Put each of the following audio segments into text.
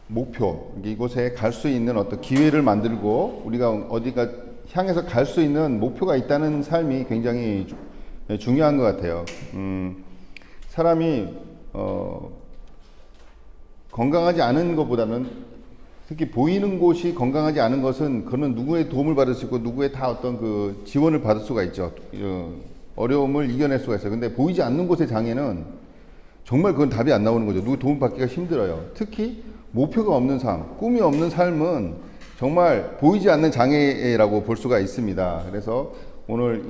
목표, 이곳에 갈 수 있는 어떤 기회를 만들고 우리가 어디가 향해서 갈 수 있는 목표가 있다는 삶이 굉장히 중요한 것 같아요. 사람이 건강하지 않은 것보다는 특히 보이는 곳이 건강하지 않은 것은 그는 누구의 도움을 받을 수 있고 누구의 다 어떤 그 지원을 받을 수가 있죠. 어려움을 이겨낼 수가 있어요. 근데 보이지 않는 곳의 장애는 정말 그건 답이 안 나오는 거죠. 누구 도움 받기가 힘들어요. 특히 목표가 없는 삶, 꿈이 없는 삶은 정말 보이지 않는 장애라고 볼 수가 있습니다. 그래서 오늘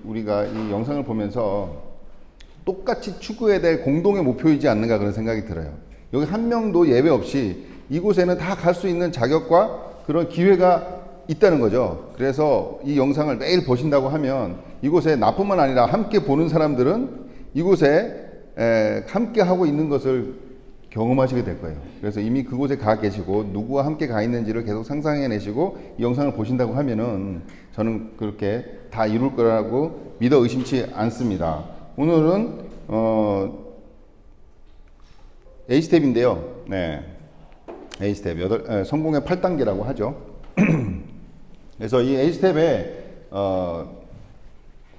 우리가 이 영상을 보면서 똑같이 추구해야 될 공동의 목표이지 않는가 그런 생각이 들어요. 여기 한 명도 예외 없이 이곳에는 다 갈 수 있는 자격과 그런 기회가 있다는 거죠. 그래서 이 영상을 매일 보신다고 하면 이곳에 나뿐만 아니라 함께 보는 사람들은 이곳에 함께 하고 있는 것을 경험하시게 될 거예요. 그래서 이미 그곳에 가 계시고 누구와 함께 가 있는지를 계속 상상해내시고 이 영상을 보신다고 하면은 저는 그렇게 다 이룰 거라고 믿어 의심치 않습니다. 오늘은 A스텝인데요. 네. A스텝 성공의 8단계라고 하죠. 그래서 이 A스텝의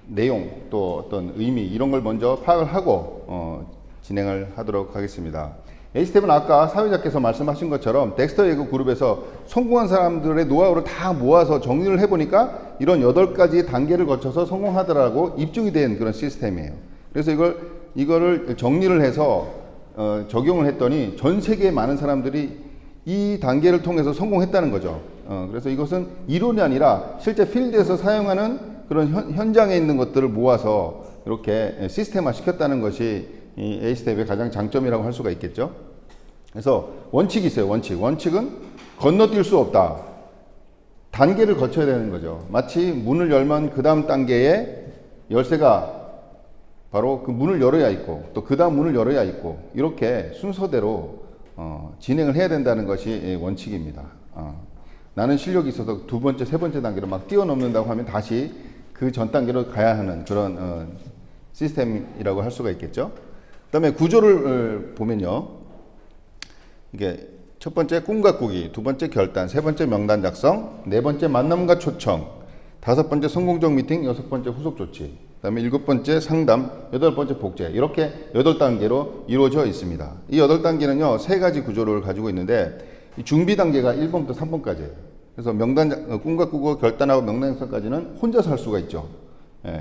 내용 또 어떤 의미 이런 걸 먼저 파악을 하고 진행을 하도록 하겠습니다. A스텝은 아까 사회자께서 말씀하신 것처럼 덱스터 예고 그룹에서 성공한 사람들의 노하우를 다 모아서 정리를 해보니까 이런 8가지 단계를 거쳐서 성공하더라고 입증이 된 그런 시스템이에요. 그래서 이거를 정리를 해서 적용을 했더니 전 세계의 많은 사람들이 이 단계를 통해서 성공했다는 거죠. 그래서 이것은 이론이 아니라 실제 필드에서 사용하는 그런 현장에 있는 것들을 모아서 이렇게 시스템화 시켰다는 것이 이 A스텝의 가장 장점이라고 할 수가 있겠죠. 그래서 원칙이 있어요. 원칙은 건너뛸 수 없다. 단계를 거쳐야 되는 거죠. 마치 문을 열면 그 다음 단계에 열쇠가 바로 그 문을 열어야 있고 또 그 다음 문을 열어야 있고 이렇게 순서대로 진행을 해야 된다는 것이 원칙입니다. 나는 실력이 있어서 두 번째, 세 번째 단계로 막 뛰어넘는다고 하면 다시 그 전 단계로 가야 하는 그런 시스템이라고 할 수가 있겠죠. 그 다음에 구조를 보면요. 이게 첫 번째 꿈 가꾸기, 두 번째 결단, 세 번째 명단 작성, 네 번째 만남과 초청, 다섯 번째 성공적 미팅, 여섯 번째 후속 조치, 그 다음에 일곱 번째 상담, 여덟 번째 복제 이렇게 8단계로 이루어져 있습니다. 이 8단계는요 3가지 구조를 가지고 있는데 이 준비 단계가 1번부터 3번까지예요. 그래서 꿈 가꾸고 결단하고 명단 작성까지는 혼자서 할 수가 있죠.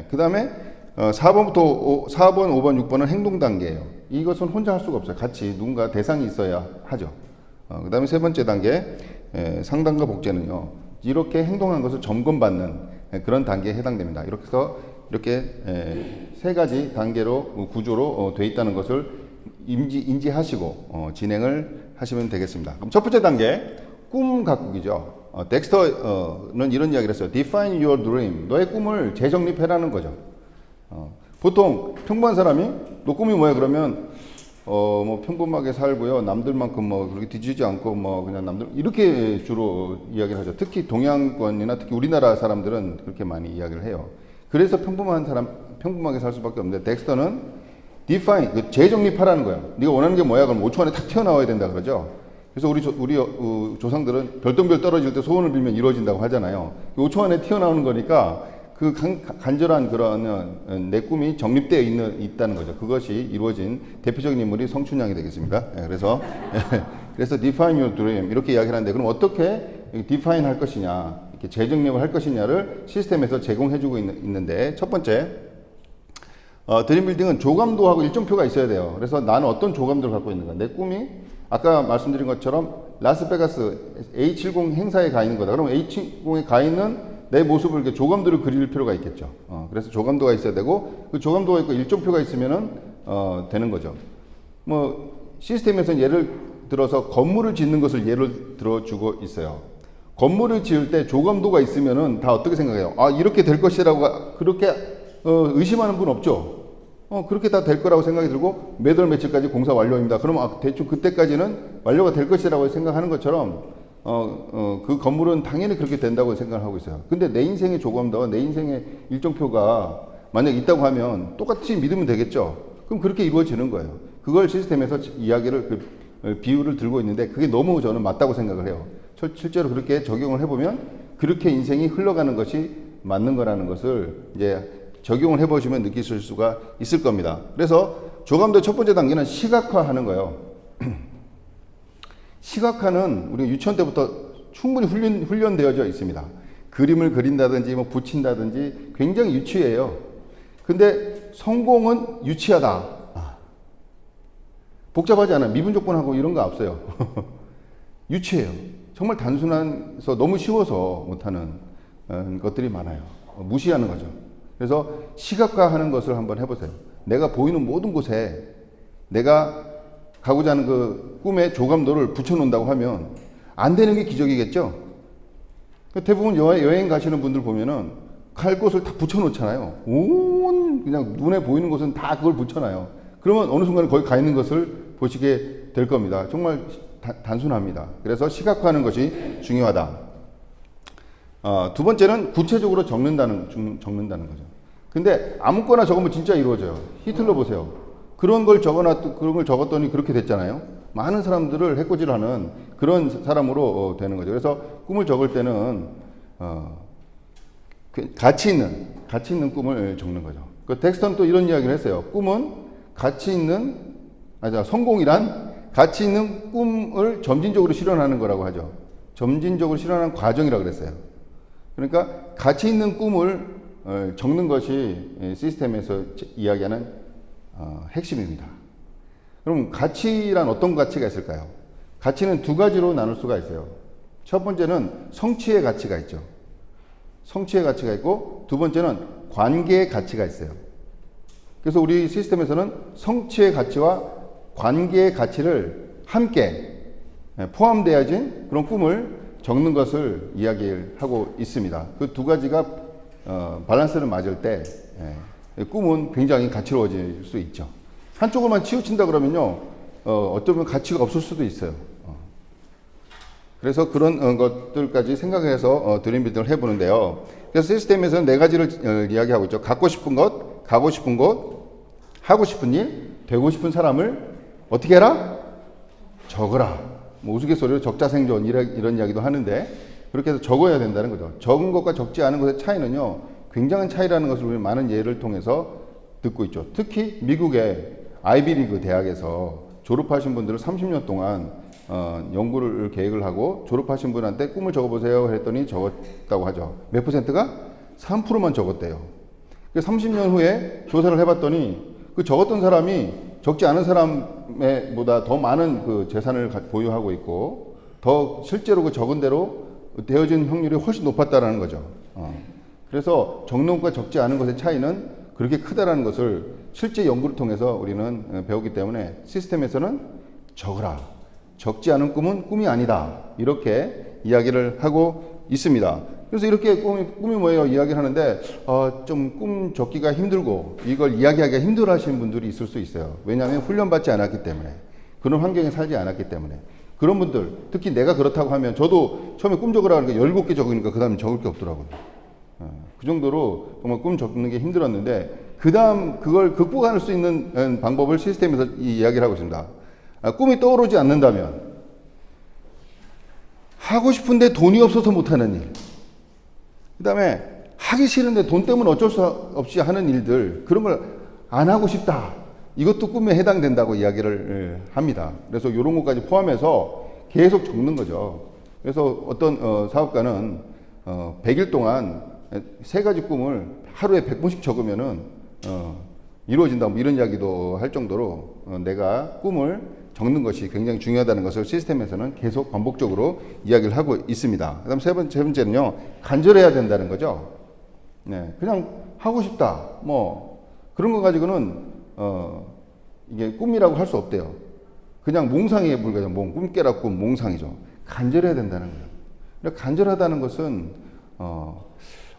그 다음에 4번, 5번, 6번은 행동 단계예요. 이것은 혼자 할 수가 없어요. 같이 누군가 대상이 있어야 하죠. 그 다음에 세 번째 단계 상담과 복제는요. 이렇게 행동한 것을 점검받는 그런 단계에 해당됩니다. 이렇게 해서 이렇게 3가지 단계로 구조로 돼 있다는 것을 인지하시고 진행을 하시면 되겠습니다. 그럼 첫 번째 단계 꿈 가꾸기죠. 덱스터는 이런 이야기를 했어요. Define your dream. 너의 꿈을 재정립해라는 거죠. 보통 평범한 사람이 너 꿈이 뭐야 그러면 뭐 평범하게 살고요 남들만큼 뭐 그렇게 뒤지지 않고 뭐 그냥 남들 이렇게 주로 이야기를 하죠. 특히 동양권이나 특히 우리나라 사람들은 그렇게 많이 이야기를 해요. 그래서 평범하게 살 수밖에 없는데 덱스터는 define 재정립하라는 거예요. 네가 원하는 게 뭐야 그럼 5초 안에 탁 튀어나와야 된다 그러죠. 그래서 우리 조상들은 별똥별 떨어질 때 소원을 빌면 이루어진다고 하잖아요. 5초 안에 튀어나오는 거니까 그 간절한 그런 내 꿈이 정립되어 있다는 거죠. 그것이 이루어진 대표적인 인물이 성춘향이 되겠습니다. 그래서 define your dream 이렇게 이야기를 하는데 그럼 어떻게 define 할 것이냐, 이렇게 재정립을 할 것이냐를 시스템에서 제공해주고 있는데 첫 번째 드림 빌딩은 조감도하고 일정표가 있어야 돼요. 그래서 나는 어떤 조감도를 갖고 있는가, 내 꿈이 아까 말씀드린 것처럼 라스베가스 A70 행사에 가 있는 거다. 그럼 A70에 가 있는 내 모습을 이렇게 조감도를 그릴 필요가 있겠죠. 그래서 조감도가 있어야 되고 그 조감도가 있고 일정표가 있으면은 되는 거죠. 뭐 시스템에서 예를 들어서 건물을 짓는 것을 예를 들어주고 있어요. 건물을 지을 때 조감도가 있으면은 다 어떻게 생각해요? 아 이렇게 될 것이라고 그렇게 의심하는 분 없죠. 그렇게 다 될 거라고 생각이 들고 몇 월 며칠까지 공사 완료입니다. 그러면 대충 그때까지는 완료가 될 것이라고 생각하는 것처럼 그 건물은 당연히 그렇게 된다고 생각을 하고 있어요. 근데 내 인생의 조감도와 내 인생의 일정표가 만약 있다고 하면 똑같이 믿으면 되겠죠. 그럼 그렇게 이루어지는 거예요. 그걸 시스템에서 이야기를 비유를 들고 있는데 그게 너무 저는 맞다고 생각을 해요. 실제로 그렇게 적용을 해보면 그렇게 인생이 흘러가는 것이 맞는 거라는 것을 이제 적용을 해보시면 느끼실 수가 있을 겁니다. 그래서 조감도의 첫 번째 단계는 시각화하는 거예요. 시각화는 우리가 유치원 때부터 충분히 훈련되어져 있습니다. 그림을 그린다든지 뭐 붙인다든지 굉장히 유치해요. 근데 성공은 유치하다. 복잡하지 않아요. 미분조건하고 이런 거 없어요. 유치해요. 정말 단순해서 너무 쉬워서 못하는 것들이 많아요. 무시하는 거죠. 그래서 시각화하는 것을 한번 해보세요. 내가 보이는 모든 곳에 내가 가고자 하는 그 꿈의 조감도를 붙여놓는다고 하면 안 되는 게 기적이겠죠? 대부분 여행 가시는 분들 보면은 갈 곳을 다 붙여놓잖아요. 온 그냥 눈에 보이는 곳은 다 그걸 붙여놔요. 그러면 어느 순간에 거기 가 있는 것을 보시게 될 겁니다. 정말 단순합니다. 그래서 시각화하는 것이 중요하다. 두 번째는 구체적으로 적는다는 거죠. 근데 아무거나 적으면 진짜 이루어져요. 히틀러 보세요. 그런 걸 적었더니 그렇게 됐잖아요. 많은 사람들을 해코지하는 그런 사람으로 되는 거죠. 그래서 꿈을 적을 때는 가치 있는 꿈을 적는 거죠. 그 덱스터는 또 이런 이야기를 했어요. 성공이란 가치 있는 꿈을 점진적으로 실현하는 거라고 하죠. 점진적으로 실현하는 과정이라고 그랬어요. 그러니까 가치 있는 꿈을 적는 것이 시스템에서 이야기하는 핵심입니다. 그럼 가치란 어떤 가치가 있을까요? 가치는 두 가지로 나눌 수가 있어요. 첫 번째는 성취의 가치가 있죠. 성취의 가치가 있고 두 번째는 관계의 가치가 있어요. 그래서 우리 시스템에서는 성취의 가치와 관계의 가치를 함께 포함되어진 그런 꿈을 적는 것을 이야기하고 있습니다. 그 두 가지가 밸런스를 맞을 때 꿈은 굉장히 가치로워질 수 있죠. 한쪽으로만 치우친다 그러면요, 어쩌면 가치가 없을 수도 있어요. 그래서 그런 것들까지 생각해서 드림 빌딩을 해보는데요. 그래서 시스템에서는 네 가지를 이야기하고 있죠. 갖고 싶은 것, 가고 싶은 곳, 하고 싶은 일, 되고 싶은 사람을 어떻게 해라? 적어라. 뭐 우스갯소리로 적자생존 이런 이야기도 하는데 그렇게 해서 적어야 된다는 거죠. 적은 것과 적지 않은 것의 차이는요, 굉장한 차이라는 것을 우리 많은 예를 통해서 듣고 있죠. 특히 미국의 아이비리그 대학에서 졸업하신 분들을 30년 동안 연구를 계획을 하고 졸업하신 분한테 꿈을 적어보세요 했더니 적었다고 하죠. 몇 %가? 3%만 적었대요. 30년 후에 조사를 해봤더니 그 적었던 사람이 적지 않은 사람보다 더 많은 그 재산을 보유하고 있고 더 실제로 그 적은 대로 되어진 확률이 훨씬 높았다라는 거죠. 그래서 적는 것과 적지 않은 것의 차이는 그렇게 크다라는 것을 실제 연구를 통해서 우리는 배우기 때문에 시스템에서는 적으라. 적지 않은 꿈은 꿈이 아니다. 이렇게 이야기를 하고 있습니다. 그래서 이렇게 꿈이 뭐예요? 이야기를 하는데 좀 꿈 적기가 힘들고 이걸 이야기하기가 힘들어 하시는 분들이 있을 수 있어요. 왜냐하면 훈련받지 않았기 때문에, 그런 환경에 살지 않았기 때문에. 그런 분들, 특히 내가 그렇다고 하면 저도 처음에 꿈 적으라 하니까 17개 적으니까 그 다음에 적을 게 없더라고요. 그 정도로 정말 꿈 적는 게 힘들었는데 그 다음 그걸 극복할 수 있는 방법을 시스템에서 이야기를 하고 있습니다. 꿈이 떠오르지 않는다면 하고 싶은데 돈이 없어서 못하는 일, 그 다음에 하기 싫은데 돈 때문에 어쩔 수 없이 하는 일들, 그런 걸 안 하고 싶다, 이것도 꿈에 해당된다고 이야기를 합니다. 그래서 이런 것까지 포함해서 계속 적는 거죠. 그래서 어떤 사업가는 100일 동안 3가지 꿈을 하루에 100번씩 적으면은 이루어진다, 뭐 이런 이야기도 할 정도로 내가 꿈을 적는 것이 굉장히 중요하다는 것을 시스템에서는 계속 반복적으로 이야기를 하고 있습니다. 그다음 세 번째는요, 간절해야 된다는 거죠. 네, 그냥 하고 싶다, 뭐 그런 거 가지고는 이게 꿈이라고 할 수 없대요. 그냥 몽상에 불과해요. 꿈 깨라 꿈, 몽상이죠. 간절해야 된다는 거예요. 그러니까 간절하다는 것은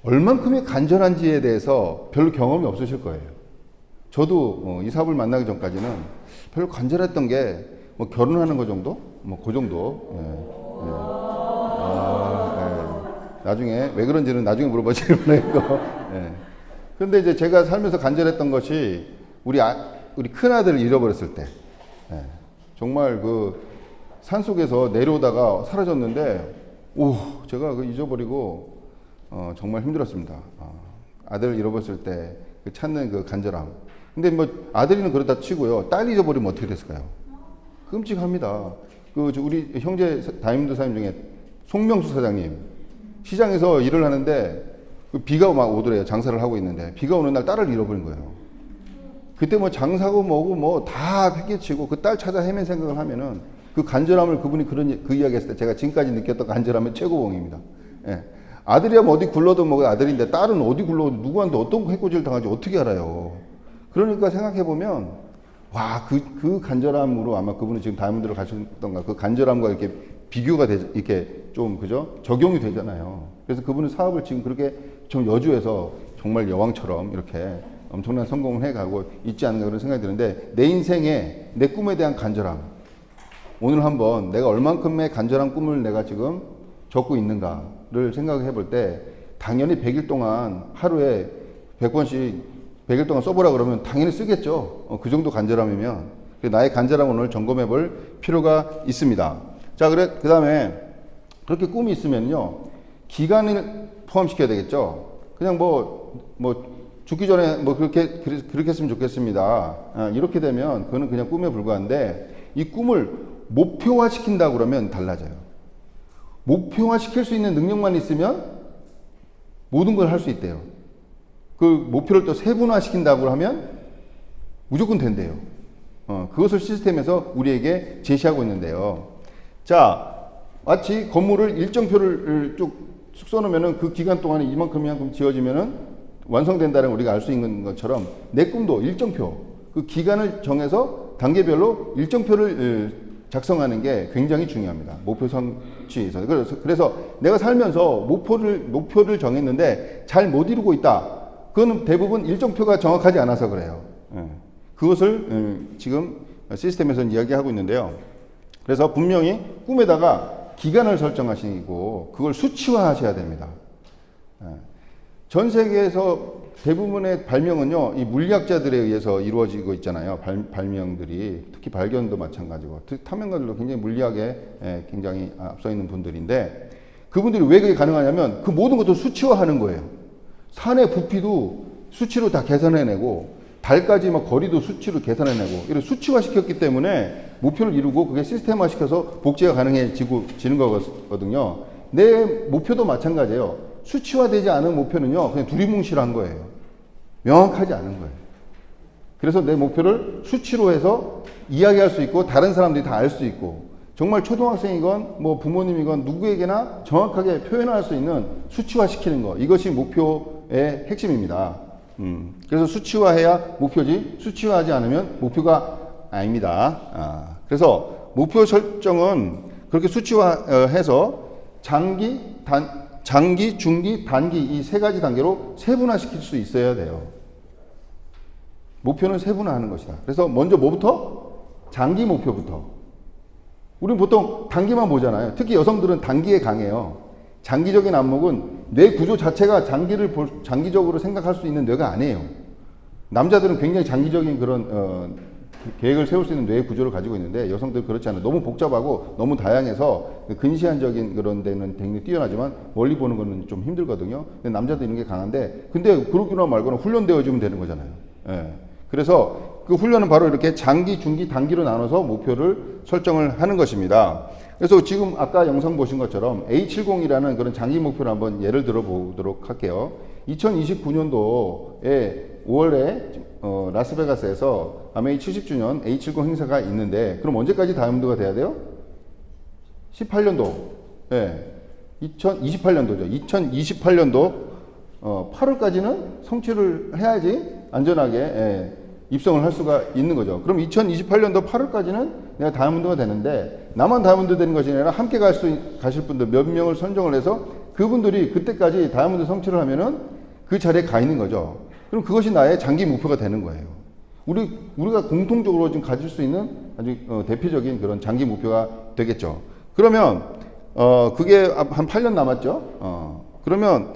얼만큼이 간절한지에 대해서 별로 경험이 없으실 거예요. 저도 이 사업을 만나기 전까지는 별로 간절했던 게 뭐 결혼하는 거 정도? 뭐 그 정도. 나중에 왜 그런지는 나중에 물어보시길 바라겠고. 그런데 이제 제가 살면서 간절했던 것이 우리 큰아들을 잃어버렸을 때, 정말 그 산속에서 내려오다가 사라졌는데, 오, 제가 그 잊어버리고, 정말 힘들었습니다. 아들 잃어버렸을 때 그 찾는 그 간절함. 근데 뭐 아들이는 그러다 치고요. 딸 잊어버리면 어떻게 됐을까요? 끔찍합니다. 우리 형제 담임도사님 중에 송명수 사장님, 시장에서 일을 하는데 비가 막 오더래요. 장사를 하고 있는데 비가 오는 날 딸을 잃어버린 거예요. 그때 뭐 장사고 뭐고 뭐 다 팽개치고 그 딸 찾아 헤맨 생각을 하면은 그 간절함을 그분이 그 이야기 했을 때 제가 지금까지 느꼈던 간절함의 최고봉입니다. 예. 아들이라면 어디 굴러도 뭐 아들인데 딸은 어디 굴러도 누구한테 어떤 해코지를 당할지 어떻게 알아요. 그러니까 생각해보면 와, 그 간절함으로 아마 그분은 지금 다이아몬드를 가셨던가 그 간절함과 이렇게 비교가 이렇게 좀 그죠? 적용이 되잖아요. 그래서 그분은 사업을 지금 그렇게 좀 여주에서 정말 여왕처럼 이렇게 엄청난 성공을 해가고 있지 않은가 그런 생각이 드는데 내 인생에 내 꿈에 대한 간절함 오늘 한번 내가 얼만큼의 간절한 꿈을 내가 지금 적고 있는가를 생각해 볼 때 당연히 100일 동안 하루에 100번씩 100일 동안 써보라 그러면 당연히 쓰겠죠. 그 정도 간절함이면 나의 간절함을 오늘 점검해 볼 필요가 있습니다. 자, 그 다음에 그렇게 꿈이 있으면요 기간을 포함시켜야 되겠죠. 그냥 죽기 전에 그렇게 했으면 좋겠습니다. 이렇게 되면 그거는 그냥 꿈에 불과한데 이 꿈을 목표화 시킨다 그러면 달라져요. 목표화 시킬 수 있는 능력만 있으면 모든 걸 할 수 있대요. 그 목표를 또 세분화 시킨다고 하면 무조건 된대요. 그것을 시스템에서 우리에게 제시하고 있는데요. 자, 마치 건물을 일정표를 쭉 써놓으면은 그 기간 동안에 이만큼 지어지면은 완성된다는 걸 우리가 알 수 있는 것처럼 내 꿈도 일정표, 그 기간을 정해서 단계별로 일정표를 작성하는 게 굉장히 중요합니다. 목표 성취에서. 그래서 내가 살면서 목표를 정했는데 잘 못 이루고 있다. 그거는 대부분 일정표가 정확하지 않아서 그래요. 그것을 지금 시스템에서는 이야기하고 있는데요. 그래서 분명히 꿈에다가 기간을 설정하시고 그걸 수치화하셔야 됩니다. 전 세계에서 대부분의 발명은요, 이 물리학자들에 의해서 이루어지고 있잖아요. 발명들이. 특히 발견도 마찬가지고. 탐험가들도 굉장히 물리학에 굉장히 앞서 있는 분들인데, 그분들이 왜 그게 가능하냐면, 그 모든 것도 수치화하는 거예요. 산의 부피도 수치로 다 계산해내고, 달까지 막 거리도 수치로 계산해내고, 이렇게 수치화 시켰기 때문에 목표를 이루고, 그게 시스템화 시켜서 복제가 가능해지는 거거든요. 내 목표도 마찬가지예요. 수치화되지 않은 목표는요, 그냥 두리뭉실한 거예요. 명확하지 않은 거예요. 그래서 내 목표를 수치로 해서 이야기할 수 있고, 다른 사람들이 다 알 수 있고, 정말 초등학생이건, 부모님이건 누구에게나 정확하게 표현할 수 있는 수치화 시키는 거. 이것이 목표의 핵심입니다. 그래서 수치화해야 목표지, 수치화하지 않으면 목표가 아닙니다. 그래서 목표 설정은 그렇게 수치화해서 장기, 중기, 단기 이 세 가지 단계로 세분화시킬 수 있어야 돼요. 목표는 세분화하는 것이다. 그래서 먼저 뭐부터? 장기 목표부터. 우리는 보통 단기만 보잖아요. 특히 여성들은 단기에 강해요. 장기적인 안목은 뇌 구조 자체가 장기적으로 생각할 수 있는 뇌가 아니에요. 남자들은 굉장히 장기적인 그런 계획을 세울 수 있는 뇌의 구조를 가지고 있는데 여성들은 그렇지 않아요. 너무 복잡하고 너무 다양해서 근시안적인 그런 데는 굉장히 뛰어나지만 멀리 보는 거는 좀 힘들거든요. 근데 남자도 이런 게 강한데 근데 그렇구나 말고는 훈련되어주면 되는 거잖아요. 예. 그래서 그 훈련은 바로 이렇게 장기, 중기, 단기로 나눠서 목표를 설정을 하는 것입니다. 그래서 지금 아까 영상 보신 것처럼 A70이라는 그런 장기 목표를 한번 예를 들어 보도록 할게요. 2029년도에 5월에 라스베가스에서 아메이 70주년 A70 행사가 있는데 그럼 언제까지 다이아몬드가 돼야 돼요? 18년도. 예. 2028년도죠. 2028년도 8월까지는 성취를 해야지 안전하게 입성을 할 수가 있는 거죠. 그럼 2028년도 8월까지는 내가 다이아몬드가 되는데 나만 다이아몬드 되는 것이 아니라 함께 가실 분들 몇 명을 선정을 해서 그분들이 그때까지 다이아몬드 성취를 하면은 그 자리에 가 있는 거죠. 그럼 그것이 나의 장기 목표가 되는 거예요. 우리가 공통적으로 지금 가질 수 있는 아주 대표적인 그런 장기 목표가 되겠죠. 그러면 그게 한 8년 남았죠. 그러면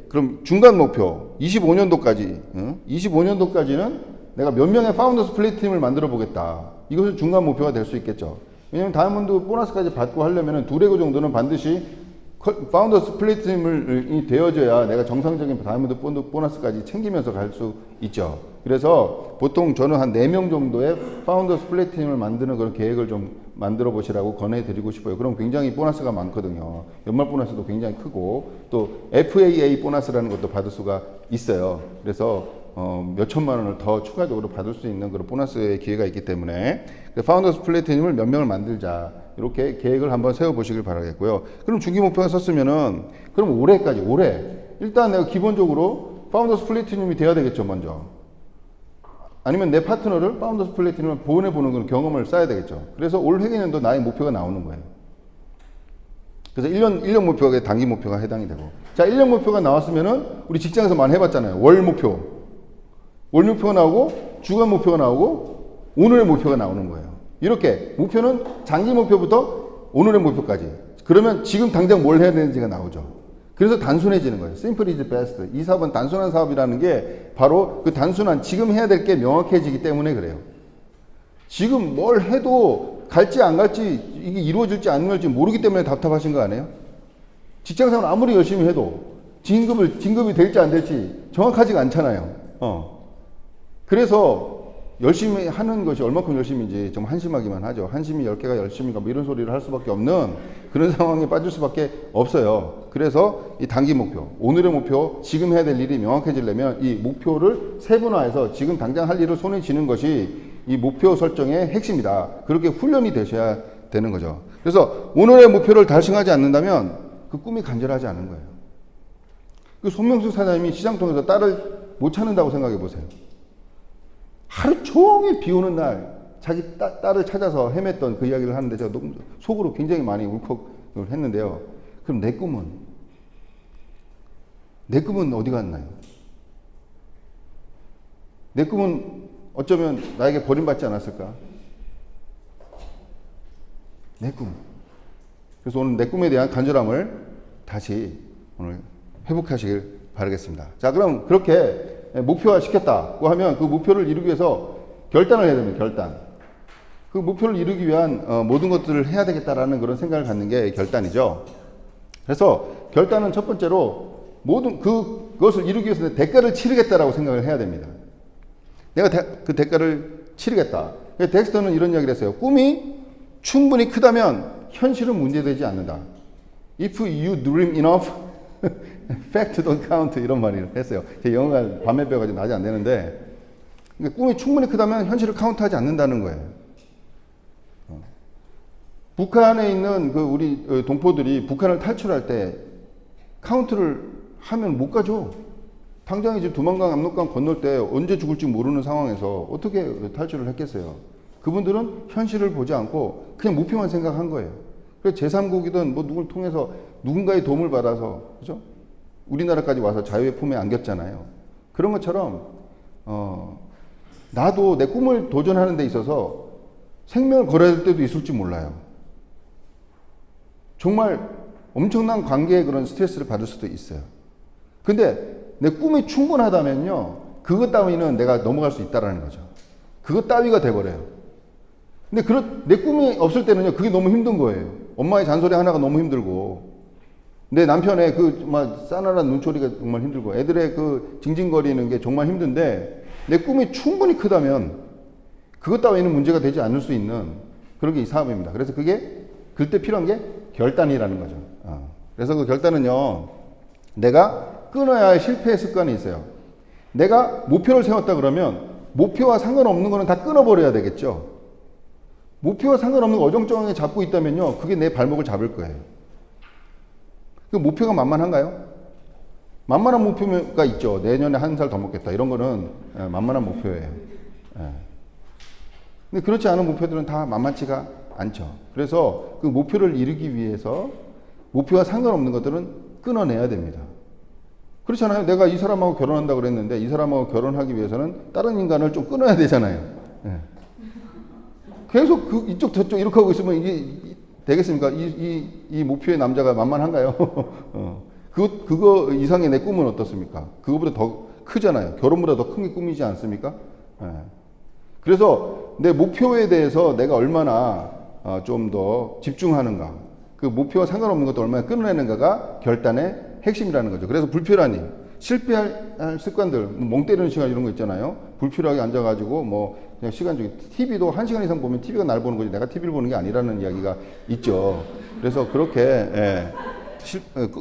그럼 중간 목표 25년도까지는 내가 몇 명의 파운더스 플레이 팀을 만들어 보겠다. 이것은 중간 목표가 될 수 있겠죠. 왜냐면 다이아몬드 보너스까지 받고 하려면 2레그 정도는 반드시 파운더스 플래티넘이 되어져야 내가 정상적인 다이아몬드 보너스까지 챙기면서 갈 수 있죠. 그래서 보통 저는 한 4명 정도의 파운더스 플래티넘을 만드는 그런 계획을 좀 만들어 보시라고 권해드리고 싶어요. 그럼 굉장히 보너스가 많거든요. 연말 보너스도 굉장히 크고 또 FAA 보너스라는 것도 받을 수가 있어요. 그래서 몇 천만 원을 더 추가적으로 받을 수 있는 그런 보너스의 기회가 있기 때문에 파운더스 플래티넘을 몇 명을 만들자 이렇게 계획을 한번 세워보시길 바라겠고요. 그럼 중기 목표가 썼으면은 그럼 올해까지 일단 내가 기본적으로 파운더스 플래티넘이 돼야 되겠죠. 먼저 아니면 내 파트너를 파운더스 플래티넘을 보내보는 그런 경험을 쌓아야 되겠죠. 그래서 올 회계년도 나의 목표가 나오는 거예요. 그래서 1년 목표가 단기 목표가 해당이 되고, 자 1년 목표가 나왔으면은 우리 직장에서 많이 해봤잖아요. 월 목표가 나오고 주간 목표가 나오고 오늘의 목표가 나오는 거예요. 이렇게 목표는 장기 목표부터 오늘의 목표까지. 그러면 지금 당장 뭘 해야 되는지가 나오죠. 그래서 단순해지는 거예요. Simple is best. 이 사업은 단순한 사업이라는 게 바로 그 단순한 지금 해야 될 게 명확해지기 때문에 그래요. 지금 뭘 해도 갈지 안 갈지 이게 이루어질지 안 이루어질지 모르기 때문에 답답하신 거 아니에요? 직장생활 아무리 열심히 해도 진급이 될지 안 될지 정확하지가 않잖아요. 그래서 열심히 하는 것이 얼마큼 열심인지 좀 한심하기만 하죠. 한심이 10개가 열심인가 뭐 이런 소리를 할 수밖에 없는 그런 상황에 빠질 수밖에 없어요. 그래서 이 단기 목표, 오늘의 목표, 지금 해야 될 일이 명확해지려면 이 목표를 세분화해서 지금 당장 할 일을 손에 쥐는 것이 이 목표 설정의 핵심이다. 그렇게 훈련이 되셔야 되는 거죠. 그래서 오늘의 목표를 달성하지 않는다면 그 꿈이 간절하지 않은 거예요. 그 손명숙 사장님이 시장통에서 딸을 못 찾는다고 생각해 보세요. 하루 종일 비 오는 날 자기 딸을 찾아서 헤맸던 그 이야기를 하는데 제가 너무 속으로 굉장히 많이 울컥을 했는데요. 그럼 내 꿈은 어디 갔나요? 내 꿈은 어쩌면 나에게 버림받지 않았을까? 내 꿈. 그래서 오늘 내 꿈에 대한 간절함을 다시 오늘 회복하시길 바라겠습니다. 자, 그럼 그렇게 목표화 시켰다고 하면 그 목표를 이루기 위해서 결단을 해야 됩니다. 결단. 그 목표를 이루기 위한 모든 것들을 해야 되겠다라는 그런 생각을 갖는 게 결단이죠. 그래서 결단은 첫 번째로 모든 그것을 이루기 위해서 대가를 치르겠다라고 생각을 해야 됩니다. 내가 그 대가를 치르겠다. 덱스터는 이런 이야기를 했어요. 꿈이 충분히 크다면 현실은 문제되지 않는다. If you dream enough, fact don't count 이런 말을 했어요. 제 영어가 밤에 배워가지고 낮에 안 되는데 그러니까 꿈이 충분히 크다면 현실을 카운트하지 않는다는 거예요. 북한에 있는 그 우리 동포들이 북한을 탈출할 때 카운트를 하면 못 가죠. 당장 이제 두만강, 압록강 건널 때 언제 죽을지 모르는 상황에서 어떻게 탈출을 했겠어요. 그분들은 현실을 보지 않고 그냥 목표만 생각한 거예요. 그래서 제3국이든 뭐 누굴 통해서 누군가의 도움을 받아서 그죠? 우리나라까지 와서 자유의 품에 안겼잖아요. 그런 것처럼 나도 내 꿈을 도전하는 데 있어서 생명을 걸어야 될 때도 있을지 몰라요. 정말 엄청난 관계의 그런 스트레스를 받을 수도 있어요. 근데 내 꿈이 충분하다면요, 그것 따위는 내가 넘어갈 수 있다라는 거죠. 그것 따위가 돼버려요. 근데 내 꿈이 없을 때는요, 그게 너무 힘든 거예요. 엄마의 잔소리 하나가 너무 힘들고, 내 남편의 그 정말 싸늘한 눈초리가 정말 힘들고, 애들의 그 징징거리는 게 정말 힘든데, 내 꿈이 충분히 크다면 그것 따위는 문제가 되지 않을 수 있는 그런 게 이 사업입니다. 그래서 그때 필요한 게 결단이라는 거죠. 그래서 그 결단은요, 내가 끊어야 할 실패의 습관이 있어요. 내가 목표를 세웠다 그러면 목표와 상관없는 거는 다 끊어버려야 되겠죠. 목표와 상관없는 거 어정쩡하게 잡고 있다면요, 그게 내 발목을 잡을 거예요. 그 목표가 만만한가요? 만만한 목표가 있죠. 내년에 1살 더 먹겠다. 이런 거는 만만한 목표예요. 근데 그렇지 않은 목표들은 다 만만치가 않죠. 그래서 그 목표를 이루기 위해서 목표와 상관없는 것들은 끊어내야 됩니다. 그렇잖아요. 내가 이 사람하고 결혼한다고 그랬는데 이 사람하고 결혼하기 위해서는 다른 인간을 좀 끊어야 되잖아요. 계속 이쪽 저쪽 이렇게 하고 있으면 이게 되겠습니까? 이 목표의 남자가 만만한가요? 그거 이상의 내 꿈은 어떻습니까? 그거보다 더 크잖아요. 결혼보다 더 큰 게 꿈이지 않습니까? 그래서 내 목표에 대해서 내가 얼마나 좀 더 집중하는가, 그 목표와 상관없는 것도 얼마나 끊어내는가가 결단의 핵심이라는 거죠. 그래서 불필요하니 실패할 습관들, 멍 때리는 시간 이런 거 있잖아요. 불필요하게 앉아가지고 뭐 그냥 시간 중에 TV도 1시간 이상 보면 TV가 날 보는 거지 내가 TV를 보는 게 아니라는 이야기가 있죠. 그래서 그렇게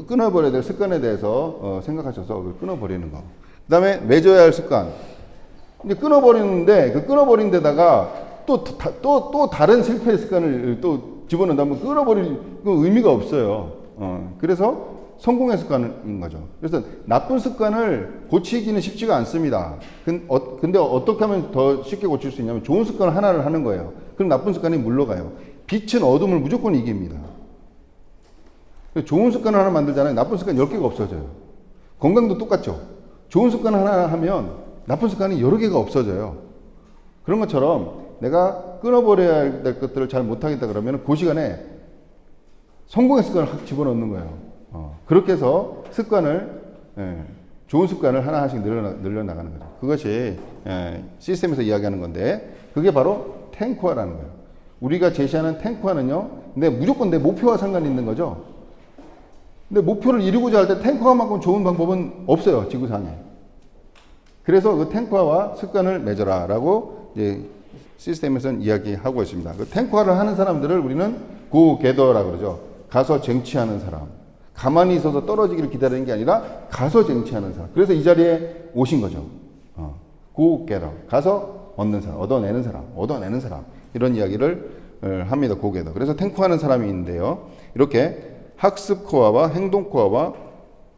끊어버려야 될 습관에 대해서 생각하셔서 그걸 끊어버리는 거. 그 다음에 맺어야 할 습관. 이제 끊어버리는데 그 끊어버린 데다가 또 다른 실패의 습관을 또 집어넣는다면 끊어버릴 그 의미가 없어요. 그래서 성공의 습관인 거죠. 그래서 나쁜 습관을 고치기는 쉽지가 않습니다. 근데 어떻게 하면 더 쉽게 고칠 수 있냐면 좋은 습관 하나를 하는 거예요. 그럼 나쁜 습관이 물러가요. 빛은 어둠을 무조건 이깁니다. 좋은 습관 하나 만들잖아요. 나쁜 습관 10개가 없어져요. 건강도 똑같죠. 좋은 습관 하나 하면 나쁜 습관이 여러 개가 없어져요. 그런 것처럼 내가 끊어버려야 될 것들을 잘 못하겠다 그러면 그 시간에 성공의 습관을 확 집어넣는 거예요. 그렇게 해서 좋은 습관을 하나씩 늘려나가는 거죠. 그것이 시스템에서 이야기하는 건데 그게 바로 탱크화라는 거예요. 우리가 제시하는 탱크화는요, 무조건 내 목표와 상관이 있는 거죠. 근데 목표를 이루고자 할 때 탱크화만큼 좋은 방법은 없어요, 지구상에. 그래서 그 탱크화와 습관을 맺어라 라고 이제 시스템에서는 이야기하고 있습니다. 그 탱크화를 하는 사람들을 우리는 고게더라고 그러죠. 가서 쟁취하는 사람. 가만히 있어서 떨어지기를 기다리는 게 아니라 가서 쟁취하는 사람. 그래서 이 자리에 오신 거죠. 고게더. 가서 얻는 사람, 얻어내는 사람. 이런 이야기를 합니다. 고게더. 그래서 탱크화하는 사람이 있는데요. 이렇게 학습 코어와 행동 코어와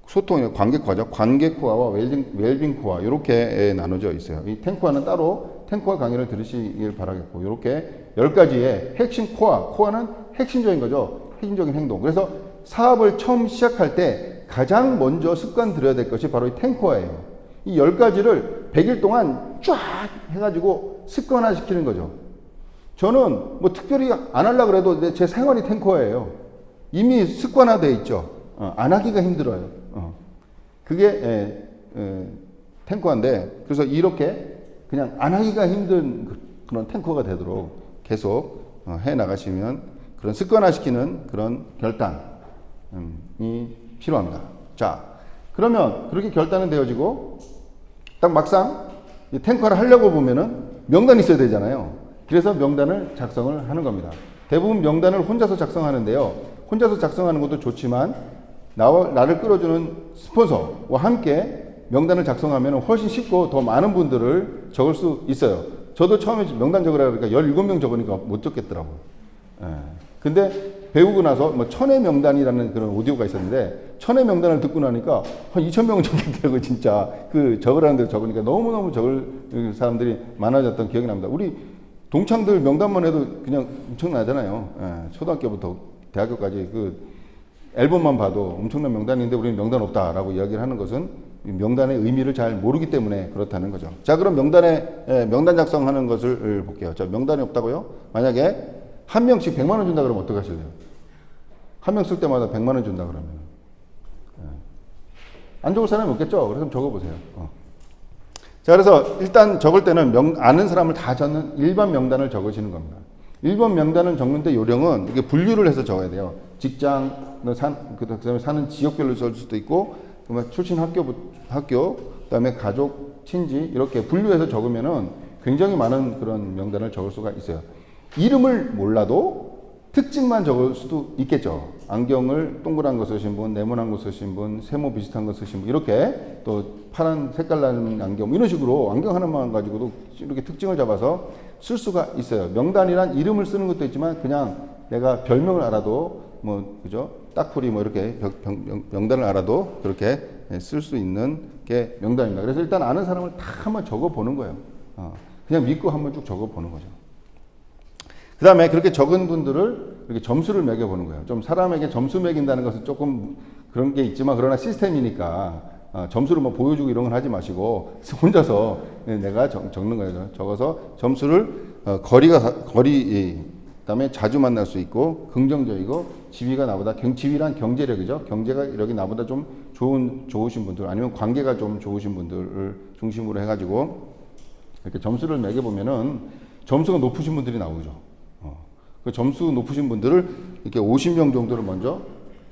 소통의 관계 코어죠. 관계 코어와 웰빙 코어 이렇게 나눠져 있어요. 이 탱크화는 따로 탱크화 강의를 들으시길 바라겠고, 이렇게 10가지의 핵심 코어는 핵심적인 거죠. 핵심적인 행동. 그래서 사업을 처음 시작할 때 가장 먼저 습관 들여야 될 것이 바로 이 탱크화예요. 이 10가지를 100일 동안 쫙 해가지고 습관화 시키는 거죠. 저는 뭐 특별히 안 하려고 그래도 제 생활이 탱크화예요. 이미 습관화되어 있죠. 안 하기가 힘들어요. 그게 탱크화인데, 그래서 이렇게 그냥 안 하기가 힘든 그런 탱크화가 되도록 계속 해 나가시면 그런 습관화시키는 그런 결단이 필요합니다. 자, 그러면 그렇게 결단은 되어지고 딱 막상 이 탱크화를 하려고 보면은 명단이 있어야 되잖아요. 그래서 명단을 작성을 하는 겁니다. 대부분 명단을 혼자서 작성하는데요. 혼자서 작성하는 것도 좋지만 나를 끌어주는 스폰서와 함께 명단을 작성하면 훨씬 쉽고 더 많은 분들을 적을 수 있어요. 저도 처음에 명단 적으라 그러니까 17명 적으니까 못 적겠더라고요. 근데 배우고 나서 뭐 1000의 명단이라는 그런 오디오가 있었는데 1000의 명단을 듣고 나니까 한 2000명은 적겠더라고요. 진짜 그 적으라는 대로 적으니까 너무너무 적을 사람들이 많아졌던 기억이 납니다. 우리 동창들 명단만 해도 그냥 엄청나잖아요. 초등학교부터 대학교까지 그 앨범만 봐도 엄청난 명단인데 우리는 명단 없다라고 이야기를 하는 것은 명단의 의미를 잘 모르기 때문에 그렇다는 거죠. 자, 그럼 명단 작성하는 것을 볼게요. 자, 명단이 없다고요? 만약에 한 명씩 100만 원 준다 그러면 어떡하실래요? 한 명 쓸 때마다 100만 원 준다 그러면. 안 적을 사람이 없겠죠? 그래서 적어보세요. 자, 그래서 일단 적을 때는 아는 사람을 다 적는 일반 명단을 적으시는 겁니다. 일반 명단을 적는데 요령은 이게 분류를 해서 적어야 돼요. 직장, 그다음에 사는 지역별로 쓸 수도 있고, 그다음에 출신 학교, 그다음에 가족, 친지 이렇게 분류해서 적으면은 굉장히 많은 그런 명단을 적을 수가 있어요. 이름을 몰라도 특징만 적을 수도 있겠죠. 안경을 동그란 거 쓰신 분, 네모난 거 쓰신 분, 세모 비슷한 거 쓰신 분, 이렇게 또 파란 색깔 나는 안경, 이런 식으로 안경 하나만 가지고도 이렇게 특징을 잡아서 쓸 수가 있어요. 명단이란 이름을 쓰는 것도 있지만 그냥 내가 별명을 알아도 그죠? 딱풀이 이렇게 명단을 알아도 그렇게 쓸 수 있는 게 명단입니다. 그래서 일단 아는 사람을 다 한번 적어 보는 거예요. 그냥 믿고 한번 쭉 적어 보는 거죠. 그 다음에 그렇게 적은 분들을 이렇게 점수를 매겨 보는 거예요. 좀 사람에게 점수 매긴다는 것은 조금 그런 게 있지만, 그러나 시스템이니까 점수를 보여주고 이런 건 하지 마시고 혼자서 내가 적는 거예요. 적어서 점수를 거리, 그다음에 자주 만날 수 있고 긍정적이고 지위가 나보다 지위란 경제력이죠. 경제력이 나보다 좀 좋으신 분들, 아니면 관계가 좀 좋으신 분들을 중심으로 해가지고 이렇게 점수를 매겨 보면은 점수가 높으신 분들이 나오죠. 그 점수 높으신 분들을 이렇게 50명 정도를 먼저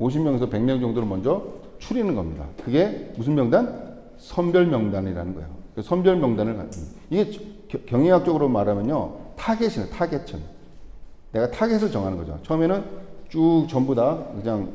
50명에서 100명 정도를 먼저 추리는 겁니다. 그게 무슨 명단? 선별 명단이라는 거예요. 그 선별 명단을 이게 경영학적으로 말하면요, 타겟이에요. 타겟층. 내가 타겟을 정하는 거죠. 처음에는 쭉 전부 다 그냥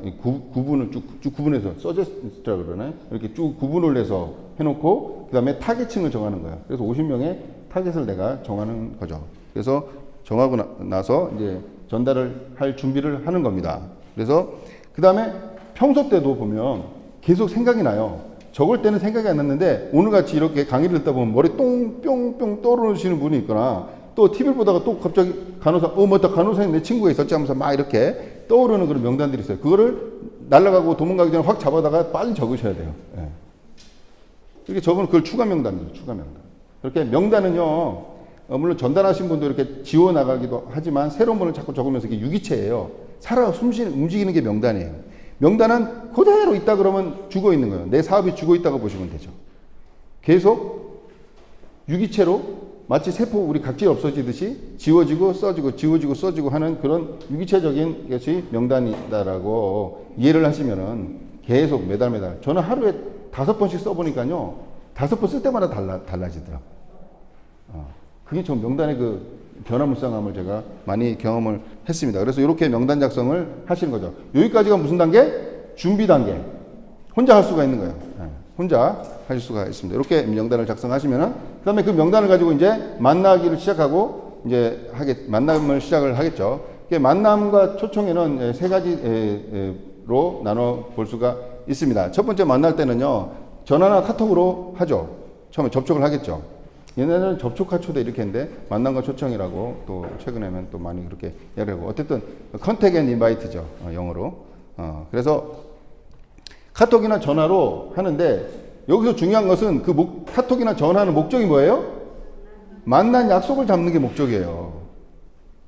구분을 쭉 구분해서 서제스트라 그러나요? 이렇게 쭉 구분을 해서 해놓고 그 다음에 타겟층을 정하는 거예요. 그래서 50명의 타겟을 내가 정하는 거죠. 그래서 정하고 나서 이제 전달을 할 준비를 하는 겁니다. 그래서 그 다음에 평소 때도 보면 계속 생각이 나요. 적을 때는 생각이 안 났는데 오늘같이 이렇게 강의를 듣다 보면 머리 똥뿅뿅 떠오르시는 분이 있거나 또 TV를 보다가 또 갑자기 간호사, 맞다, 간호사님 내 친구가 있었지 하면서 막 이렇게 떠오르는 그런 명단들이 있어요. 그거를 날아가고 도망가기 전에 확 잡아다가 빨리 적으셔야 돼요. 예. 이렇게 적으면 그걸 추가 명단이에요. 추가 명단. 그렇게 명단은요, 물론 전달하신 분도 이렇게 지워나가기도 하지만 새로운 분을 자꾸 적으면서 이게 유기체예요. 살아 숨쉬는, 움직이는 게 명단이에요. 명단은 그대로 있다 그러면 죽어 있는 거예요. 내 사업이 죽어 있다고 보시면 되죠. 계속 유기체로 마치 세포 우리 각질이 없어지듯이 지워지고 써지고 지워지고 써지고 하는 그런 유기체적인 것이 명단이다라고 이해를 하시면은 계속 매달 저는 하루에 5번씩 써보니까요 5번 쓸 때마다 달라지더라고요. 그게 저 명단의 그 변화무쌍함을 제가 많이 경험을 했습니다. 그래서 이렇게 명단 작성을 하시는 거죠. 여기까지가 무슨 단계? 준비 단계. 혼자 할 수가 있는 거예요. 혼자 하실 수가 있습니다. 이렇게 명단을 작성하시면은 그 다음에 그 명단을 가지고 이제 만나기를 시작하고 이제 만남을 시작을 하겠죠. 만남과 초청에는 세 가지로 나눠 볼 수가 있습니다. 첫 번째 만날 때는요, 전화나 카톡으로 하죠. 처음에 접촉을 하겠죠. 옛날에는 접촉과 초대 이렇게 했는데 만남과 초청이라고 또 최근에는 또 많이 그렇게 이야기하고 어쨌든 컨택 앤 인바이트죠. 영어로. 그래서 카톡이나 전화로 하는데 여기서 중요한 것은 그 카톡이나 전화하는 목적이 뭐예요? 만난 약속을 잡는 게 목적이에요.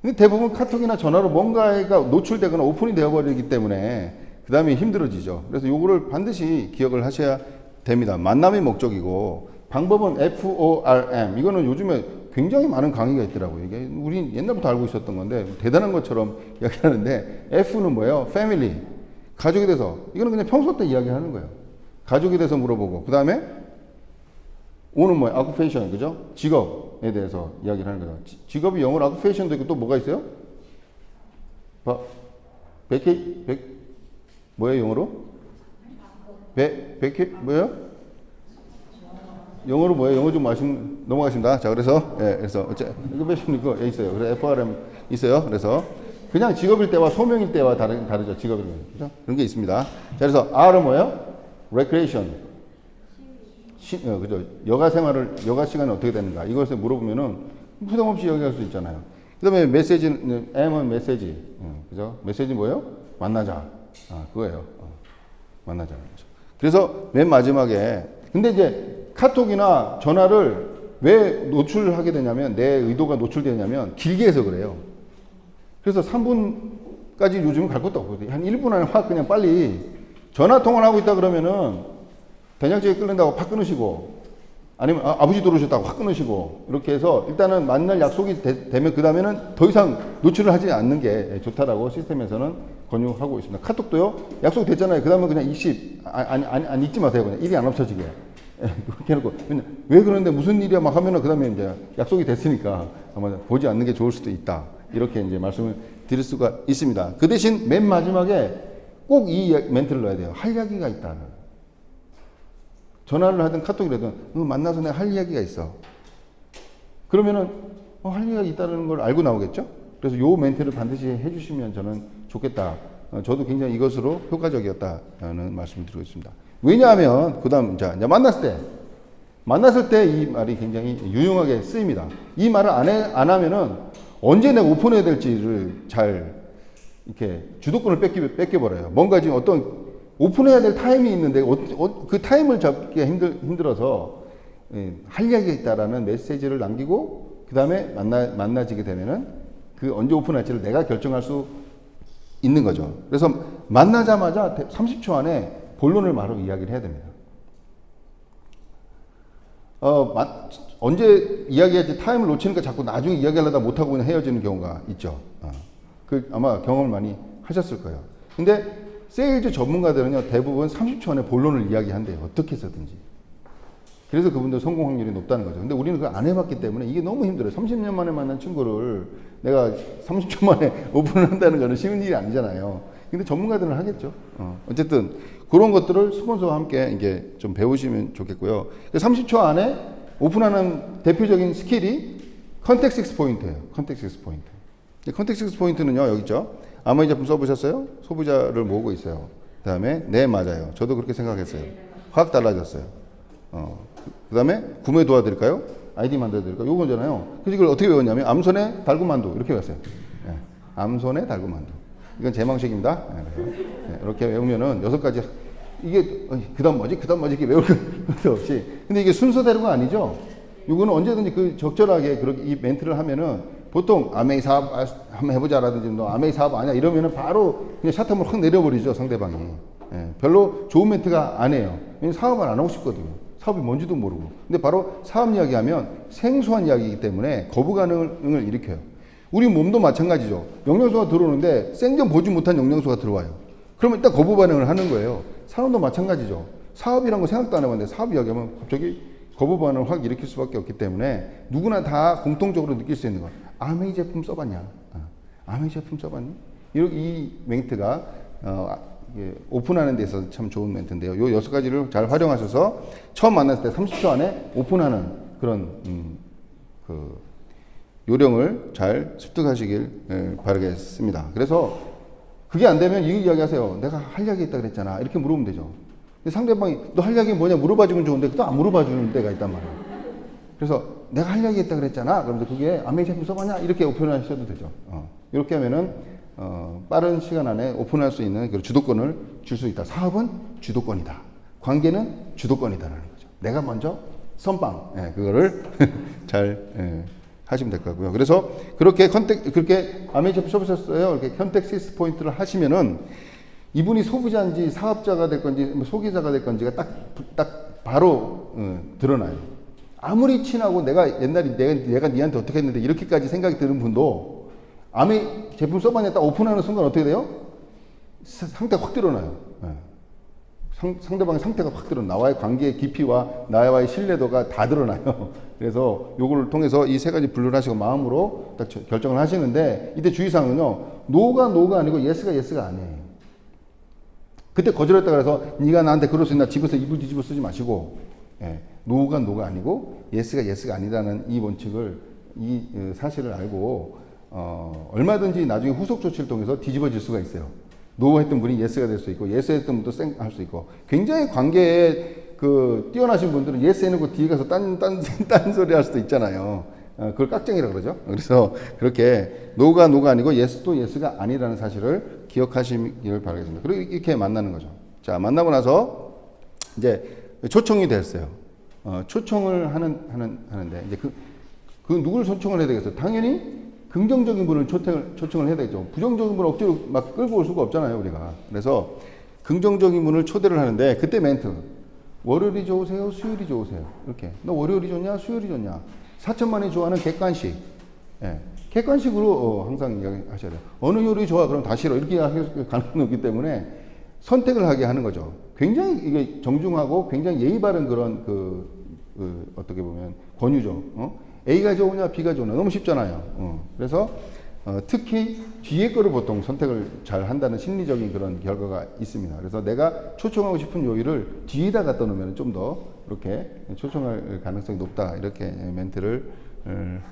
근데 대부분 카톡이나 전화로 뭔가가 노출되거나 오픈이 되어버리기 때문에 그 다음에 힘들어지죠. 그래서 요거를 반드시 기억을 하셔야 됩니다. 만남이 목적이고 방법은 FORM. 이거는 요즘에 굉장히 많은 강의가 있더라고요. 이게 우리 옛날부터 알고 있었던 건데 대단한 것처럼 이야기하는데 F는 뭐예요? Family. 가족에 대해서. 이거는 그냥 평소 때 이야기하는 거예요. 가족에 대해서 물어보고 그 다음에 O는 뭐예요? Occupation. 그죠? 직업에 대해서 이야기를 하는 거죠. 직업이 영어로 Occupation도 있고 또 뭐가 있어요? 뭐예요 영어로? 뭐예요? 영어로 뭐예요? 영어 좀 넘어가십니다. 자, 그래서, 그래서, 이거 이거 있어요. 그래서 FRM 있어요. 그래서, 그냥 직업일 때와 소명일 때와 다르죠. 직업일 때. 그죠? 그런 게 있습니다. 자, 그래서 R은 뭐예요? Recreation. 그죠? 여가 시간은 어떻게 되는가? 이것을 물어보면은 부담 없이 이야기할 수 있잖아요. 그 다음에 메시지는, M은 메시지. 그죠? 메시지 뭐예요? 만나자. 그거예요. 만나자. 그래서 맨 마지막에, 근데 이제 카톡이나 전화를 왜 노출하게 되냐면 내 의도가 노출되냐면 길게 해서 그래요. 그래서 3분까지 요즘은 갈 것도 없거든요. 한 1분 안에 확 그냥 빨리 전화 통화를 하고 있다 그러면은 된장찌개 끓는다고 팍 끊으시고 아니면 아버지 들어오셨다고 확 끊으시고 이렇게 해서 일단은 만날 약속이 되면 그 다음에는 더 이상 노출을 하지 않는 게 좋다라고 시스템에서는 권유하고 있습니다. 카톡도요. 약속 됐잖아요. 그 다음에 그냥 안 읽지 마세요. 그냥 일이 안 없어지게. 그렇게 해놓고 왜 그러는데 무슨 일이야 막 하면은 그 다음에 이제 약속이 됐으니까 아마 보지 않는 게 좋을 수도 있다. 이렇게 이제 말씀을 드릴 수가 있습니다. 그 대신 맨 마지막에 꼭 이 멘트를 넣어야 돼요. 할 이야기가 있다. 전화를 하든 카톡이라든 만나서 내가 할 이야기가 있어. 그러면은 할 이야기가 있다는 걸 알고 나오겠죠? 그래서 요 멘트를 반드시 해주시면 저는 좋겠다. 저도 굉장히 이것으로 효과적이었다는 말씀을 드리고 있습니다. 왜냐하면 그 다음 이제 만났을 때 이 말이 굉장히 유용하게 쓰입니다. 이 말을 안 하면은 언제 내가 오픈해야 될지를 잘 이렇게 주도권을 뺏겨버려요. 뭔가 지금 어떤 오픈해야 될 타임이 있는데 그 타임을 잡기가 힘들어서 할 이야기가 있다라는 메시지를 남기고 그 다음에 만나지게 되면은 그 언제 오픈할지를 내가 결정할 수 있는 거죠. 그래서 만나자마자 30초 안에 본론을 바로 이야기를 해야 됩니다. 언제 이야기할지 타임을 놓치니까 자꾸 나중에 이야기하려다 못하고 그냥 헤어지는 경우가 있죠. 그 아마 경험을 많이 하셨을 거예요. 근데 세일즈 전문가들은요, 대부분 30초 안에 본론을 이야기한대요. 어떻게 해서든지. 그래서 그분들 성공 확률이 높다는 거죠. 근데 우리는 그걸 안 해봤기 때문에 이게 너무 힘들어요. 30년 만에 만난 친구를 내가 30초 만에 오픈을 한다는 거는 쉬운 일이 아니잖아요. 근데 전문가들은 하겠죠. 어쨌든 그런 것들을 스폰서와 함께 이게 좀 배우시면 좋겠고요. 30초 안에 오픈하는 대표적인 스킬이 컨텍스트 익스포인트예요. 컨텍스트 익스포인트. 컨텍스트 익스포인트는요, 여기 있죠. 아마이 제품 써보셨어요? 소비자를 모으고 있어요. 그 다음에 네, 맞아요. 저도 그렇게 생각했어요. 확 달라졌어요. 그 다음에 구매 도와드릴까요? 아이디 만들어드릴까요? 요거잖아요. 그래서 이걸 어떻게 외웠냐면 암손에 달구만두 이렇게 외웠어요. 네. 암손에 달구만두. 이건 제 방식입니다. 네. 이렇게 외우면은 6가지 이게 그 다음 뭐지? 그 다음 뭐지? 이렇게 외울 것도 없이. 근데 이게 순서대로가 아니죠. 이거는 언제든지 그 적절하게 그렇게 이 멘트를 하면은 보통 아메이 사업 한번 해보자라든지 너 아메이 사업 아니야 이러면은 바로 그냥 샷텀을 확 내려버리죠 상대방이. 예, 별로 좋은 멘트가 아니에요. 왜냐면 사업을 안 하고 싶거든요. 사업이 뭔지도 모르고. 근데 바로 사업 이야기하면 생소한 이야기이기 때문에 거부감을 일으켜요. 우리 몸도 마찬가지죠. 영양소가 들어오는데 생전 보지 못한 영양소가 들어와요. 그러면 일단 거부 반응을 하는 거예요. 사람도 마찬가지죠. 사업이란 거 생각도 안 해봤는데 사업 이야기하면 갑자기 거부 반응을 확 일으킬 수밖에 없기 때문에 누구나 다 공통적으로 느낄 수 있는 거. 아메이 제품 써봤냐? 아메이 제품 써봤니? 이 멘트가 오픈하는 데 있어서 참 좋은 멘트인데요. 요 6가지를 잘 활용하셔서 처음 만났을 때 30초 안에 오픈하는 그런 그 요령을 잘 습득하시길 바라겠습니다. 그래서 그게 안 되면 이 이야기 하세요. 내가 할 이야기 있다 그랬잖아. 이렇게 물어보면 되죠. 근데 상대방이 너 할 이야기 뭐냐 물어봐주면 좋은데 또 안 물어봐주는 때가 있단 말이에요. 그래서 내가 할 이야기 있다 그랬잖아. 그러면서 그게 아메이 제품 써봤냐? 이렇게 오픈하셔도 되죠. 이렇게 하면은 빠른 시간 안에 오픈할 수 있는 그 주도권을 줄 수 있다. 사업은 주도권이다. 관계는 주도권이다라는 거죠. 내가 먼저 선빵, 그거를 잘 하시면 될 것 같고요. 그래서 그렇게 그렇게 아메이 제품 써보셨어요? 이렇게 컨텍스트 포인트를 하시면은 이분이 소비자인지 사업자가 될 건지 뭐 소비자가 될 건지가 딱 바로 드러나요. 아무리 친하고 내가 옛날에 내가 니한테 어떻게 했는데 이렇게까지 생각이 드는 분도 아메이 제품 써봤냐 딱 오픈하는 순간 어떻게 돼요? 상태가 확 드러나요. 상대방의 상태가 확 드러나. 나와의 관계의 깊이와 나와의 신뢰도가 다 드러나요. 그래서 요거를 통해서 이 3가지 분류를 하시고 마음으로 딱 결정을 하시는데 이때 주의사항은요. 노가 아니고 예스가 아니에요. 그때 거절했다 그래서 네가 나한테 그럴 수 있나 집에서 이불 뒤집어 쓰지 마시고 노가 아니고 예스가 아니라는 이 원칙을 이 사실을 알고 얼마든지 나중에 후속 조치를 통해서 뒤집어질 수가 있어요. 노 했던 분이 예스가 될 수 있고 예스 했던 분도 할 수 있고 굉장히 관계에 뛰어나신 분들은 예스 해놓고 뒤에 가서 딴 소리 할 수도 있잖아요. 그걸 깍쟁이라고 그러죠. 그래서 그렇게 노가 아니고 예스도 예스가 아니라는 사실을 기억하시길 바라겠습니다. 그리고 이렇게 만나는 거죠. 자, 만나고 나서 이제 초청이 됐어요. 초청을 하는데 이제 그 누구를 초청을 해야 되겠어요? 당연히 긍정적인 분을 초청을 해야 되겠죠. 부정적인 분을 억지로 막 끌고 올 수가 없잖아요, 우리가. 그래서 긍정적인 분을 초대를 하는데 그때 멘트. 월요일이 좋으세요? 수요일이 좋으세요? 이렇게. 너 월요일이 좋냐? 수요일이 좋냐? 4천만이 좋아하는 객관식. 객관식으로 항상 이야기하셔야 돼요. 어느 요일이 좋아? 그럼 다 싫어. 이렇게 할 가능성이 없기 때문에 선택을 하게 하는 거죠. 굉장히 이게 정중하고 굉장히 예의 바른 그런 어떻게 보면 권유죠. A가 좋으냐 B가 좋으냐 너무 쉽잖아요. 그래서 특히 뒤에 거를 보통 선택을 잘 한다는 심리적인 그런 결과가 있습니다. 그래서 내가 초청하고 싶은 요일을 뒤에다 갖다 놓으면 좀 더 이렇게 초청할 가능성이 높다 이렇게 멘트를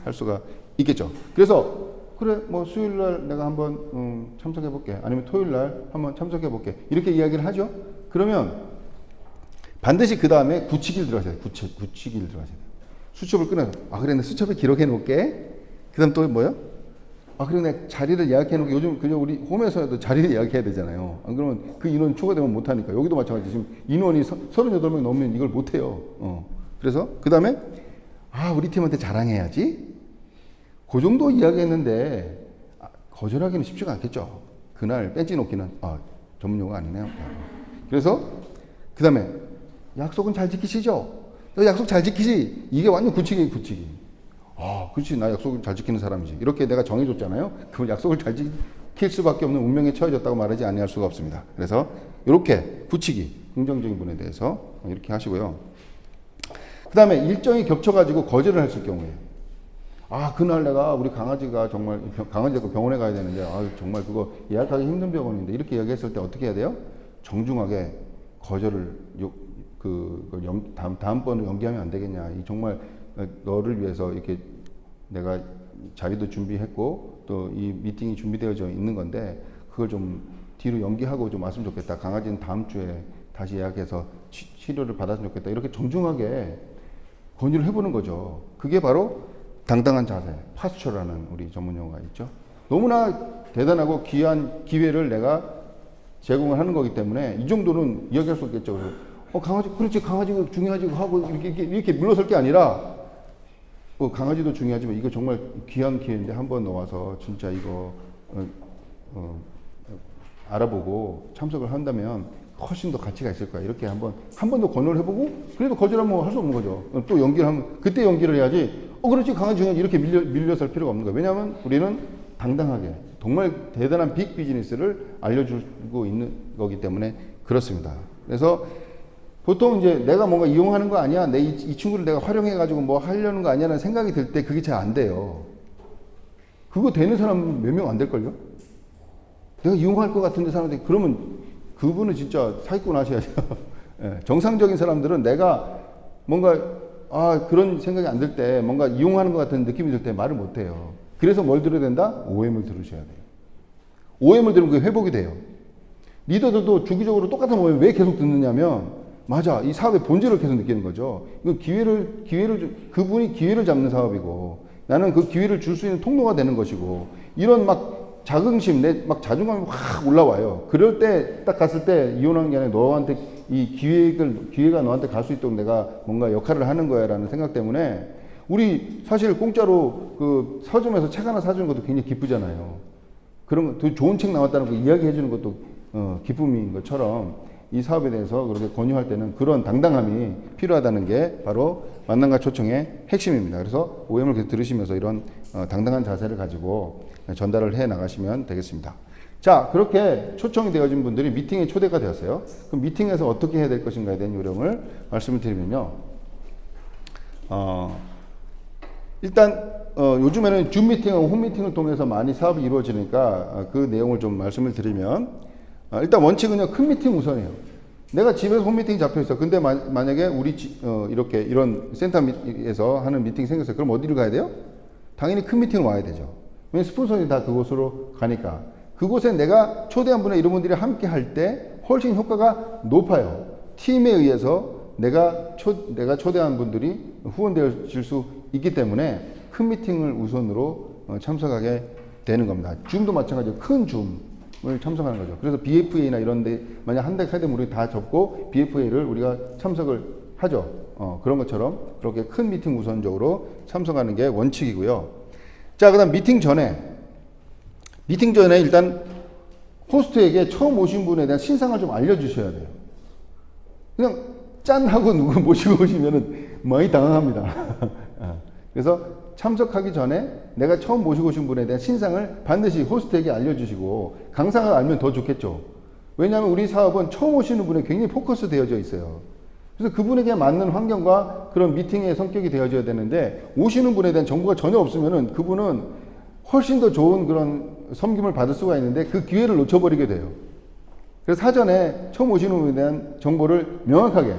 할 수가 있겠죠. 그래서 그래 뭐 수요일날 내가 한번 참석해 볼게 아니면 토요일날 한번 참석해 볼게 이렇게 이야기를 하죠. 그러면 반드시 그 다음에 굳히기를 들어가셔야 돼요. 굳히기를 들어가셔야 돼요. 수첩을 끊어서 그래 내 수첩에 기록해 놓을게. 그 다음 또 뭐요? 그래 내 자리를 예약해 놓을게. 요즘 그냥 우리 홈에서도 자리를 예약해야 되잖아요. 안 그러면 그 인원 초과되면 못하니까. 여기도 마찬가지. 지금 인원이 38명 넘으면 이걸 못해요. 그래서 그 다음에 우리 팀한테 자랑해야지. 그 정도 이야기했는데 거절하기는 쉽지가 않겠죠. 그날 벤치 놓기는 전문 용어 아니네요. 그래서 그 다음에 약속은 잘 지키시죠? 너 약속 잘 지키지? 이게 완전 굳히기. 그렇지. 나 약속을 잘 지키는 사람이지. 이렇게 내가 정해줬잖아요. 그 약속을 잘 지키는 수밖에 없는 운명에 처해졌다고 말하지 아니할 수가 없습니다. 그래서 이렇게 붙이기, 긍정적인 부분에 대해서 이렇게 하시고요. 그 다음에 일정이 겹쳐가지고 거절을 했을 경우에, 아, 그날 내가 우리 강아지가 정말, 강아지가 병원에 가야 되는데, 아, 정말 그거 예약하기 힘든 병원인데, 이렇게 이야기했을 때 어떻게 해야 돼요? 정중하게 거절을, 다음번에 연기하면 안 되겠냐. 이 정말 너를 위해서 이렇게 내가 자리도 준비했고, 또 이 미팅이 준비되어져 있는 건데, 그걸 좀 뒤로 연기하고 좀 왔으면 좋겠다. 강아지는 다음 주에 다시 예약해서 치료를 받았으면 좋겠다. 이렇게 정중하게 건의를 해보는 거죠. 그게 바로 당당한 자세, 파스처라는 우리 전문 용어가 있죠. 너무나 대단하고 귀한 기회를 내가 제공을 하는 거기 때문에 이 정도는 이야기할 수 있겠죠. 강아지, 그렇지, 강아지가 중요하지 하고 이렇게 물러설 게 아니라, 강아지도 중요하지만 이거 정말 귀한 기회인데 한번 나와서 진짜 이거 알아보고 참석을 한다면 훨씬 더 가치가 있을 거야. 이렇게 한 번 더 권유를 해보고, 그래도 거절하면 할 수 없는 거죠. 또 연기를 하면, 그때 연기를 해야지, 그렇지, 강아지 중요하지, 이렇게 밀려설 필요가 없는 거예요. 왜냐하면 우리는 당당하게, 정말 대단한 빅 비즈니스를 알려주고 있는 거기 때문에 그렇습니다. 그래서 보통 이제 내가 뭔가 이용하는 거 아니야? 이 친구를 내가 활용해가지고 뭐 하려는 거 아니야라는 생각이 들 때 그게 잘 안 돼요. 그거 되는 사람 몇 명 안 될걸요? 내가 이용할 것 같은데 사람들이, 그러면 그분은 진짜 사기꾼 하셔야죠. 예, 정상적인 사람들은 내가 뭔가, 그런 생각이 안 들 때, 뭔가 이용하는 것 같은 느낌이 들 때 말을 못 해요. 그래서 뭘 들어야 된다? OM을 들으셔야 돼요. OM을 들으면 그게 회복이 돼요. 리더들도 주기적으로 똑같은 OM 왜 계속 듣느냐면, 맞아, 이 사업의 본질을 계속 느끼는 거죠. 이거 그분이 기회를 잡는 사업이고, 나는 그 기회를 줄 수 있는 통로가 되는 것이고, 이런 막 자긍심, 막 자존감이 확 올라와요. 그럴 때, 딱 갔을 때, 이혼하는 게 아니라 너한테 이 기회가 너한테 갈 수 있도록 내가 뭔가 역할을 하는 거야 라는 생각 때문에, 우리 사실 공짜로 그 서점에서 책 하나 사주는 것도 굉장히 기쁘잖아요. 그런 거, 좋은 책 나왔다는 거 이야기해 주는 것도 기쁨인 것처럼, 이 사업에 대해서 그렇게 권유할 때는 그런 당당함이 필요하다는 게 바로 만남과 초청의 핵심입니다. 그래서 OM을 계속 들으시면서 이런 당당한 자세를 가지고 전달을 해 나가시면 되겠습니다. 자, 그렇게 초청이 되어진 분들이 미팅에 초대가 되었어요. 그럼 미팅에서 어떻게 해야 될 것인가에 대한 요령을 말씀을 드리면요. 일단 요즘에는 줌 미팅하고 홈 미팅을 통해서 많이 사업이 이루어지니까 그 내용을 좀 말씀을 드리면, 일단 원칙은요, 큰 미팅 우선이에요. 내가 집에서 홈 미팅이 잡혀 있어. 근데 만약에 우리 이렇게 이런 센터에서 하는 미팅이 생겼어요. 그럼 어디를 가야 돼요? 당연히 큰 미팅을 와야 되죠. 왜냐면 스폰서들이 다 그곳으로 가니까. 그곳에 내가 초대한 분의 이런 분들이 함께 할 때 훨씬 효과가 높아요. 팀에 의해서 내가 초대한 분들이 후원되어질 수 있기 때문에 큰 미팅을 우선으로 참석하게 되는 겁니다. 줌도 마찬가지로 큰 줌을 참석하는 거죠. 그래서 BFA나 이런 데 만약 한 달 하게 되면 우리 다 접고 BFA를 우리가 참석을 하죠. 그런 것처럼 그렇게 큰 미팅 우선적으로 참석하는 게 원칙이고요. 자, 그다음 미팅 전에 일단 호스트에게 처음 오신 분에 대한 신상을 좀 알려주셔야 돼요. 그냥 짠 하고 누구 모시고 오시면은 많이 당황합니다. 그래서 참석하기 전에 내가 처음 모시고 오신 분에 대한 신상을 반드시 호스트에게 알려주시고, 강사가 알면 더 좋겠죠. 왜냐하면 우리 사업은 처음 오시는 분에 굉장히 포커스 되어져 있어요. 그래서 그분에게 맞는 환경과 그런 미팅의 성격이 되어져야 되는데, 오시는 분에 대한 정보가 전혀 없으면은 그분은 훨씬 더 좋은 그런 섬김을 받을 수가 있는데 그 기회를 놓쳐버리게 돼요. 그래서 사전에 처음 오시는 분에 대한 정보를 명확하게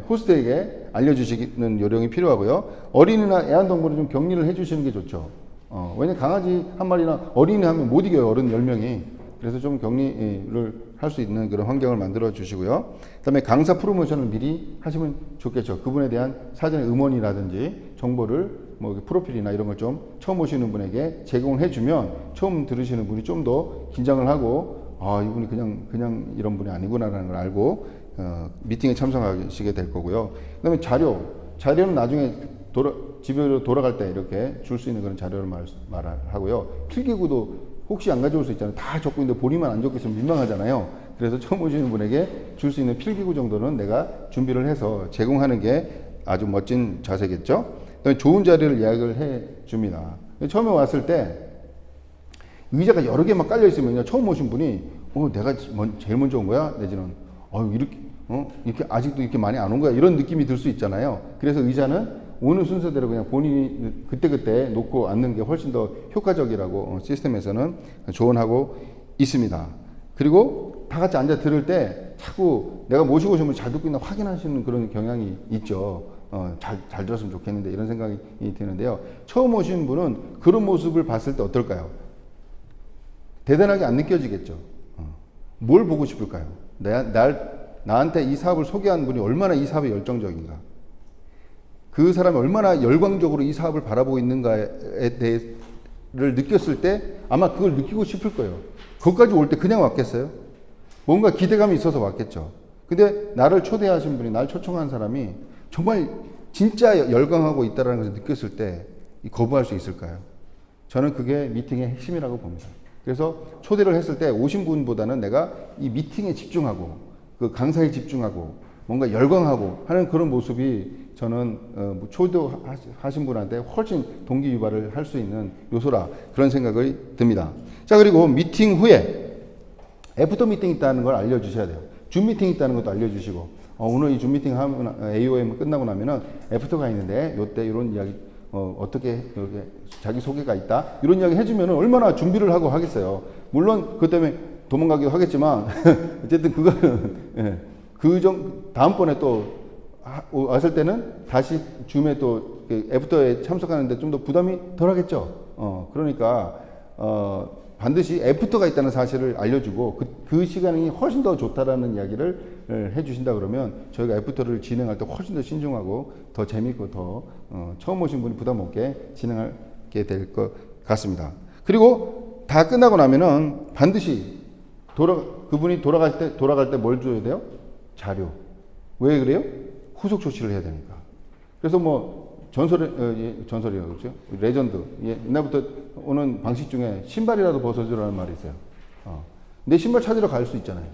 호스트에게 알려주시는 요령이 필요하고요. 어린이나 애완동물을 좀 격리를 해주시는 게 좋죠. 왜냐면 강아지 한 마리나 어린이 하면 못 이겨요. 어른 10명이. 그래서 좀 격리를 할 수 있는 그런 환경을 만들어 주시고요. 그 다음에 강사 프로모션을 미리 하시면 좋겠죠. 그분에 대한 사전에 음원이라든지 정보를 뭐 프로필이나 이런 걸 좀 처음 오시는 분에게 제공을 해주면 처음 들으시는 분이 좀 더 긴장을 하고, 이분이 그냥 이런 분이 아니구나라는 걸 알고 미팅에 참석하시게 될 거고요. 그 다음에 자료는 나중에 집으로 돌아갈 때 이렇게 줄 수 있는 그런 자료를 말하고요. 필기구도 혹시 안 가져올 수 있잖아요. 다 적고 있는데 본인만 안 적고 있으면 민망하잖아요. 그래서 처음 오시는 분에게 줄 수 있는 필기구 정도는 내가 준비를 해서 제공하는 게 아주 멋진 자세겠죠. 그다음에 좋은 자리를 예약을 해 줍니다. 처음에 왔을 때 의자가 여러 개만 깔려 있으면요, 처음 오신 분이 내가 제일 먼저 온 거야? 내지는 이렇게 아직도 이렇게 많이 안 온 거야? 이런 느낌이 들 수 있잖아요. 그래서 의자는 오는 순서대로 그냥 본인이 그때그때 놓고 앉는 게 훨씬 더 효과적이라고 시스템에서는 조언하고 있습니다. 그리고 다 같이 앉아 들을 때 자꾸 내가 모시고 오신 분 잘 듣고 있나 확인하시는 그런 경향이 있죠. 잘 들었으면 좋겠는데 이런 생각이 드는데요. 처음 오신 분은 그런 모습을 봤을 때 어떨까요? 대단하게 안 느껴지겠죠. 뭘 보고 싶을까요? 나한테 이 사업을 소개한 분이 얼마나 이 사업에 열정적인가? 그 사람이 얼마나 열광적으로 이 사업을 바라보고 있는가에 대해를 느꼈을 때 아마 그걸 느끼고 싶을 거예요. 거기까지 올 때 그냥 왔겠어요? 뭔가 기대감이 있어서 왔겠죠. 근데 나를 초대하신 분이, 나를 초청한 사람이 정말 진짜 열광하고 있다는 것을 느꼈을 때 거부할 수 있을까요? 저는 그게 미팅의 핵심이라고 봅니다. 그래서 초대를 했을 때 오신 분보다는 내가 이 미팅에 집중하고 그 강사에 집중하고 뭔가 열광하고 하는 그런 모습이 저는 초대하신 분한테 훨씬 동기 유발을 할 수 있는 요소라 그런 생각이 듭니다. 자, 그리고 미팅 후에 애프터 미팅 있다는 걸 알려주셔야 돼요. 줌 미팅 있다는 것도 알려주시고 오늘 이 줌 미팅 하면 AOM 끝나고 나면은 애프터가 있는데 요때 이런 이야기 어떻게 자기 소개가 있다 이런 이야기 해주면은 얼마나 준비를 하고 하겠어요. 물론 그것 때문에 도망가기도 하겠지만 어쨌든 그거는 다음번에 또 왔을 때는 다시 줌에 또 애프터에 참석하는데 좀 더 부담이 덜 하겠죠. 그러니까 반드시 애프터가 있다는 사실을 알려주고 그 시간이 훨씬 더 좋다라는 이야기를 해주신다 그러면 저희가 애프터를 진행할 때 훨씬 더 신중하고 더 재밌고 더 처음 오신 분이 부담 없게 진행하게 될 것 같습니다. 그리고 다 끝나고 나면은 반드시 그분이 돌아갈 때 뭘 줘야 돼요? 자료. 왜 그래요? 후속 조치를 해야 되니까. 그래서 전설이라고 그러죠. 레전드. 옛날부터 오는 방식 중에 신발이라도 벗어주라는 말이 있어요. 내 신발 찾으러 갈 수 있잖아요.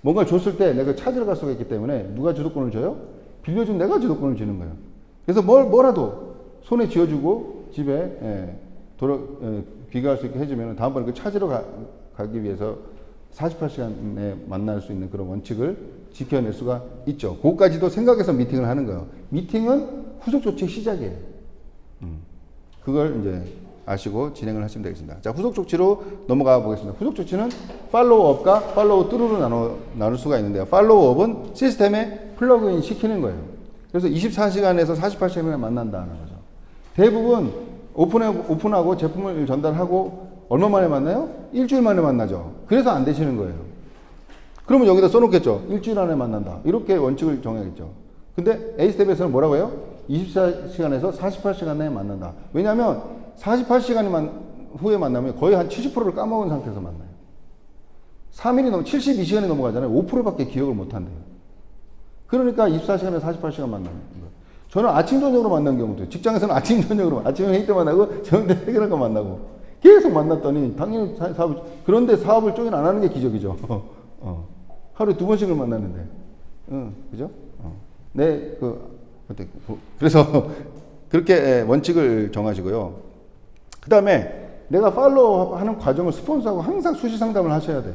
뭔가를 줬을 때 내가 찾으러 갈 수가 있기 때문에 누가 주도권을 줘요? 빌려준 내가 주도권을 주는 거예요. 그래서 뭐라도 손에 쥐어주고 집에 귀가할 수 있게 해주면 다음번에 그 찾으러 가기 위해서 48시간에 만날 수 있는 그런 원칙을 지켜낼 수가 있죠. 그것까지도 생각해서 미팅을 하는 거예요. 미팅은 후속 조치의 시작이에요. 그걸 이제 아시고 진행을 하시면 되겠습니다. 자, 후속 조치로 넘어가 보겠습니다. 후속 조치는 팔로우업과 팔로우 트루로 나눌 수가 있는데요. 팔로우업은 시스템에 플러그인 시키는 거예요. 그래서 24시간에서 48시간에 만난다는 거죠. 대부분 오픈하고 제품을 전달하고 얼마 만에 만나요? 일주일 만에 만나죠. 그래서 안 되시는 거예요. 그러면 여기다 써놓겠죠. 일주일 안에 만난다. 이렇게 원칙을 정해야겠죠. 근데 A스텝에서는 뭐라고 해요? 24시간에서 48시간 내에 만난다. 왜냐하면 48시간 후에 만나면 거의 한 70%를 까먹은 상태에서 만나요. 3일이 72시간이 넘어가잖아요. 5%밖에 기억을 못 한대요. 그러니까 24시간에서 48시간 만나는 거예요. 저는 아침, 저녁으로 만난 경우도 있어요. 직장에서는 아침, 저녁으로, 아침에 회의 때 만나고, 저녁 때 해결할 거 만나고. 계속 만났더니, 당연히 그런데 사업을 쪼개는 안 하는 게 기적이죠. 하루에 2번씩을 만났는데. 그죠? 그래서, 그렇게 원칙을 정하시고요. 그 다음에, 내가 팔로우 하는 과정을 스폰서하고 항상 수시 상담을 하셔야 돼요.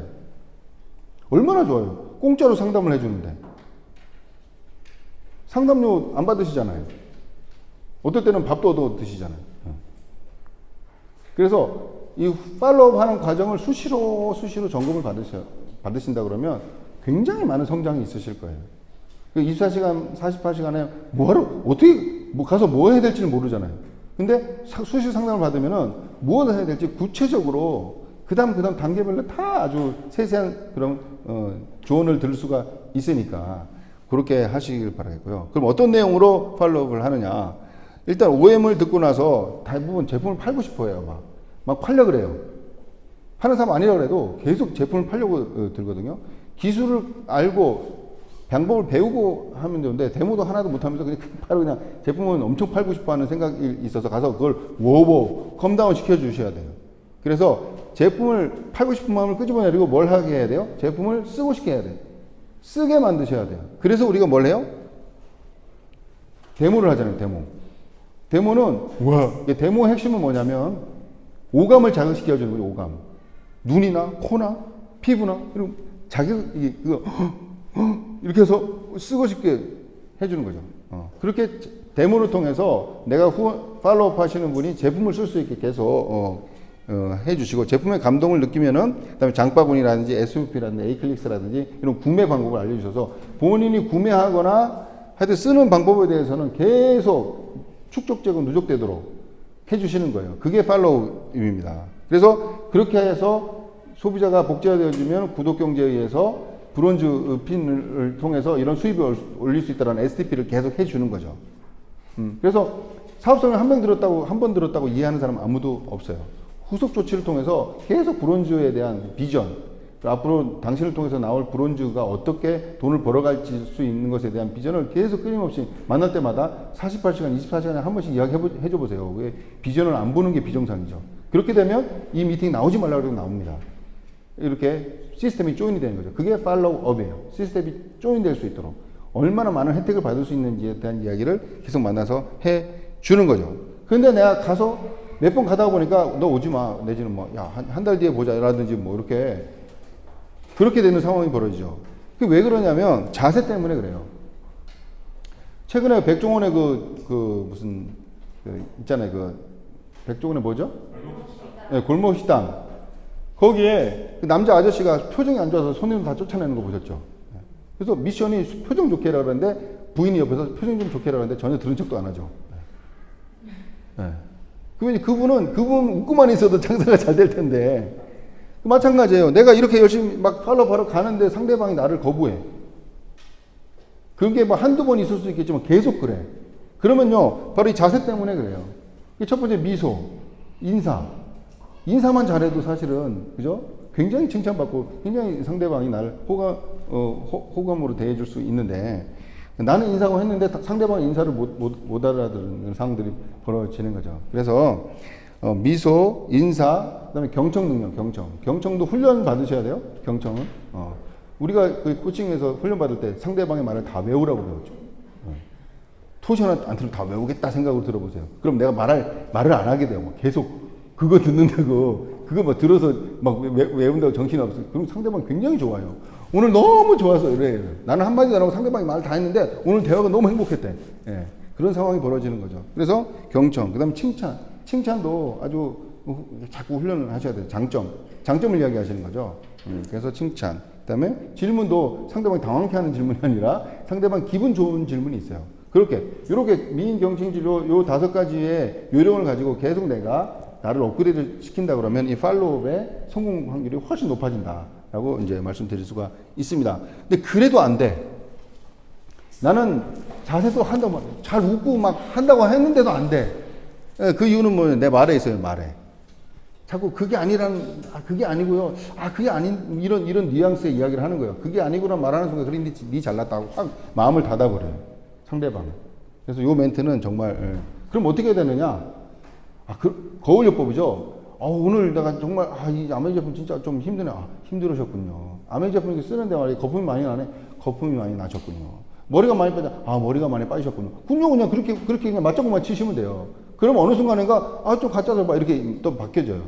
얼마나 좋아요. 공짜로 상담을 해주는데. 상담료 안 받으시잖아요. 어떨 때는 밥도 얻어 드시잖아요. 그래서 이 팔로우 하는 과정을 수시로 점검을 받으신다 그러면 굉장히 많은 성장이 있으실 거예요. 24시간, 48시간에 가서 뭐 해야 될지는 모르잖아요. 근데 수시 상담을 받으면은 무엇을 해야 될지 구체적으로 그 다음 단계별로 다 아주 세세한 그런 조언을 들을 수가 있으니까 그렇게 하시길 바라겠고요. 그럼 어떤 내용으로 팔로우업을 하느냐? 일단 OM을 듣고 나서 대부분 제품을 팔고 싶어 해요. 막 팔려고 그래요. 파는 사람 아니라고 해도 계속 제품을 팔려고 들거든요. 기술을 알고 방법을 배우고 하면 되는데 데모도 하나도 못하면서 그냥 제품은 엄청 팔고 싶어 하는 생각이 있어서 가서 그걸 컴다운 시켜 주셔야 돼요. 그래서 제품을 팔고 싶은 마음을 끄집어내리고 뭘 하게 해야 돼요? 제품을 쓰고 싶게 해야 돼요. 쓰게 만드셔야 돼요. 그래서 우리가 뭘 해요? 데모를 하잖아요. 데모는 데모의 핵심은 뭐냐면 오감을 자극시켜주는 거예요. 오감. 눈이나 코나 피부나 이런 자기 그거 이렇게 해서 쓰고 싶게 해주는 거죠. 그렇게 데모를 통해서 내가 팔로우업 하시는 분이 제품을 쓸 수 있게 계속 해주시고 제품의 감동을 느끼면은 그다음에 장바구니라든지 SUP라든지 A클릭스라든지 이런 구매 방법을 알려주셔서 본인이 구매하거나 하여튼 쓰는 방법에 대해서는 계속 축적되고 누적되도록 해주시는 거예요. 그게 팔로우입니다. 그래서 그렇게 해서 소비자가 복제되어지면 구독경제에 의해서 브론즈 핀을 통해서 이런 수입을 올릴 수 있다는 STP를 계속 해주는 거죠. 그래서 사업성을 한 번 들었다고 이해하는 사람 아무도 없어요. 후속 조치를 통해서 계속 브론즈에 대한 비전, 앞으로 당신을 통해서 나올 브론즈가 어떻게 돈을 벌어갈 수 있는 것에 대한 비전을 계속 끊임없이 만날 때마다 48시간, 24시간에 한 번씩 이야기해줘 보세요. 왜 비전을 안 보는 게 비정상이죠. 그렇게 되면 이 미팅 나오지 말라고 해도 나옵니다. 이렇게 시스템이 조인이 되는 거죠. 그게 팔로우업이에요. 시스템이 조인될 수 있도록 얼마나 많은 혜택을 받을 수 있는지에 대한 이야기를 계속 만나서 해 주는 거죠. 근데 내가 가서 몇 번 가다 보니까 너 오지 마. 내지는 뭐 야, 한 달 뒤에 보자라든지 뭐 이렇게 그렇게 되는 상황이 벌어지죠. 그게 왜 그러냐면 자세 때문에 그래요. 최근에 백종원의 무슨 있잖아요. 백종원의 뭐죠? 네, 골목 식당. 거기에 그 남자 아저씨가 표정이 안 좋아서 손님을 다 쫓아내는 거 보셨죠? 그래서 미션이 표정 좋게 해라 그러는데 부인이 옆에서 표정 좀 좋게 해라 그러는데 전혀 들은 척도 안 하죠. 네. 그분 웃고만 있어도 장사가 잘 될 텐데. 마찬가지예요. 내가 이렇게 열심히 막 팔로우하러 가는데 상대방이 나를 거부해. 그게 뭐 한두 번 있을 수 있겠지만 계속 그래. 그러면요, 바로 이 자세 때문에 그래요. 첫 번째 미소, 인사만 잘해도 사실은, 그죠? 굉장히 칭찬받고 굉장히 상대방이 나를 호감으로 대해줄 수 있는데 나는 인사하고 했는데 상대방은 인사를 못 알아듣는 상황들이 벌어지는 거죠. 그래서 미소, 인사, 그다음에 경청 능력, 경청도 훈련 받으셔야 돼요. 경청은 우리가 그 코칭에서 훈련 받을 때 상대방의 말을 다 외우라고 배웠죠. 토시나 안 들으면 다 외우겠다 생각으로 들어보세요. 그럼 내가 말을 안 하게 돼요. 계속 그거 듣는다고 그거 막 들어서 막 외운다고 정신이 없어. 그럼 상대방 굉장히 좋아요. 오늘 너무 좋아서 이래. 나는 한마디도 안 하고 상대방이 말 다 했는데 오늘 대화가 너무 행복했대. 예. 그런 상황이 벌어지는 거죠. 그래서 경청, 그다음 칭찬도 아주 자꾸 훈련을 하셔야 돼요. 장점을 이야기하시는 거죠. 그래서 칭찬. 그다음에 질문도 상대방이 당황케 하는 질문이 아니라 상대방 기분 좋은 질문이 있어요. 이렇게 미인 경청진료 요 5가지의 요령을 가지고 계속 내가 나를 업그레이드 시킨다 그러면 이 팔로우업의 성공 확률이 훨씬 높아진다라고 이제 말씀드릴 수가 있습니다. 근데 그래도 안 돼. 나는 자세도 한다고 잘 웃고 막 한다고 했는데도 안 돼. 그 이유는 뭐예요? 내 말에 있어요. 말에. 자꾸 그게 아니고요. 그게 아닌 이런 뉘앙스의 이야기를 하는 거예요. 그게 아니구나 말하는 순간 그래 니 잘났다고 확 마음을 닫아버려요. 상대방. 그래서 요 멘트는 정말 그럼 어떻게 해야 되느냐? 거울요법이죠. 오늘 내가 정말 이 아메이 제품 진짜 좀 힘드네. 힘들으셨군요. 아메이 제품 쓰는데 말이야 거품이 많이 나네. 거품이 많이 나셨군요. 머리가 많이 빠져. 머리가 많이 빠지셨군요. 그냥 그렇게 그냥 맞장구만 치시면 돼요. 그럼 어느 순간인가 좀 가짜서 봐 이렇게 또 바뀌어져요.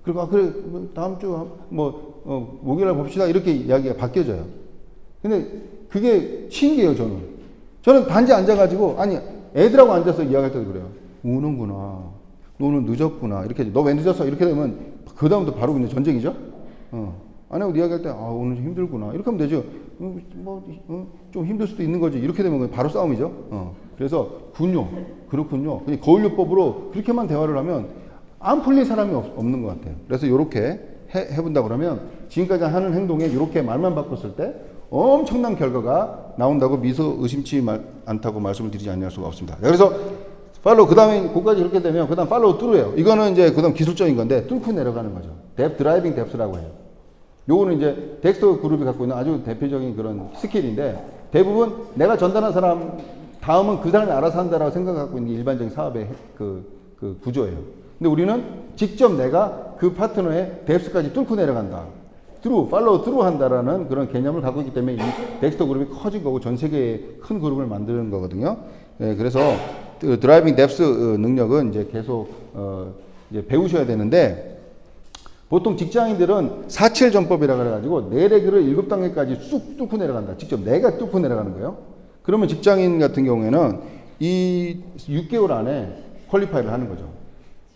그리고 그래 다음 주 목요일날 봅시다 이렇게 이야기가 바뀌어져요. 근데 그게 신기해요. 저는 단지 앉아가지고 애들하고 앉아서 이야기할 때도 그래요. 우는구나. 너는 늦었구나. 이렇게 너 왜 늦었어? 이렇게 되면 그 다음부터 바로 그냥 전쟁이죠. 아내하고 이야기할 때 오늘 좀 힘들구나. 이렇게 하면 되죠. 좀 힘들 수도 있는 거지. 이렇게 되면 바로 싸움이죠. 그래서 그렇군요. 그냥 거울요법으로 그렇게만 대화를 하면 안 풀릴 사람이 없는 것 같아요. 그래서 이렇게 해본다 그러면 지금까지 하는 행동에 이렇게 말만 바꿨을 때 엄청난 결과가 나온다고 미소 의심치 않다고 말씀을 드리지 않을 수가 없습니다. 그래서 팔로우, 그 다음에 그까지 이렇게 되면, 그 다음 팔로우 뚜루예요. 이거는 이제 그 다음 기술적인 건데, 뚫고 내려가는 거죠. 드라이빙 뎁스라고 해요. 요거는 이제 덱스터 그룹이 갖고 있는 아주 대표적인 그런 스킬인데, 대부분 내가 전달한 사람, 다음은 그 사람이 알아서 한다라고 생각하고 있는 게 일반적인 사업의 그 구조예요. 근데 우리는 직접 내가 그 파트너의 뎁스까지 뚫고 내려간다. 팔로우 트루 한다라는 그런 개념을 갖고 있기 때문에 이 덱스터 그룹이 커진 거고 전 세계의 큰 그룹을 만드는 거거든요. 그래서 드라이빙 뎁스 능력은 이제 계속 이제 배우셔야 되는데 보통 직장인들은 4.7 전법이라 그래가지고 내레기를 7단계까지 쑥 뚫고 내려간다. 직접 내가 뚫고 내려가는 거예요. 그러면 직장인 같은 경우에는 이 6개월 안에 퀄리파이를 하는 거죠.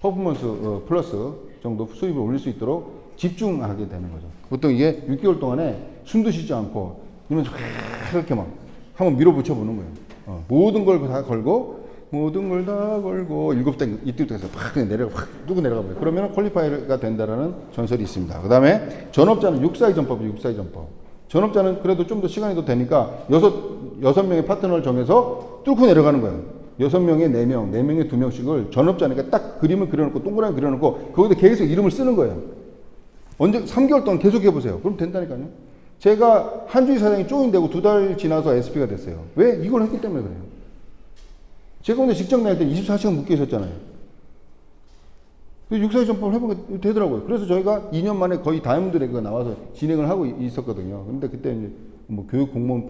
퍼포먼스 플러스 정도 수입을 올릴 수 있도록 집중하게 되는 거죠. 보통 이게 6개월 동안에 숨도 쉬지 않고 이러면서 이렇게 막 한번 밀어붙여 보는 거예요. 모든 걸 다 걸고 모든 걸 다 걸고 7단 이때부터 팍 그냥 내려가 팍 뚫고 내려가 버려요. 그러면 퀄리파이가 된다라는 전설이 있습니다. 그다음에 전업자는 6사이 전법이에요. 6사이 전법. 전업자는 그래도 좀 더 시간이 더 되니까 6명의 파트너를 정해서 뚫고 내려가는 거예요. 6명에 4명, 4명에 2명씩을 전업자니까 딱 그림을 그려놓고 동그라미 그려놓고 거기다 계속 이름을 쓰는 거예요. 언제 3개월 동안 계속 해보세요. 그럼 된다니까요. 제가 한주희 사장이 조인되고 2달 지나서 SP가 됐어요. 왜? 이걸 했기 때문에 그래요. 제가 근데 직장 다닐 때 24시간 묶여 있었잖아요. 6사기 전법을 해보게 되더라고요. 그래서 저희가 2년 만에 거의 다이아몬드 레그가 나와서 진행을 하고 있었거든요. 근데 그때 이제 뭐 교육 공무원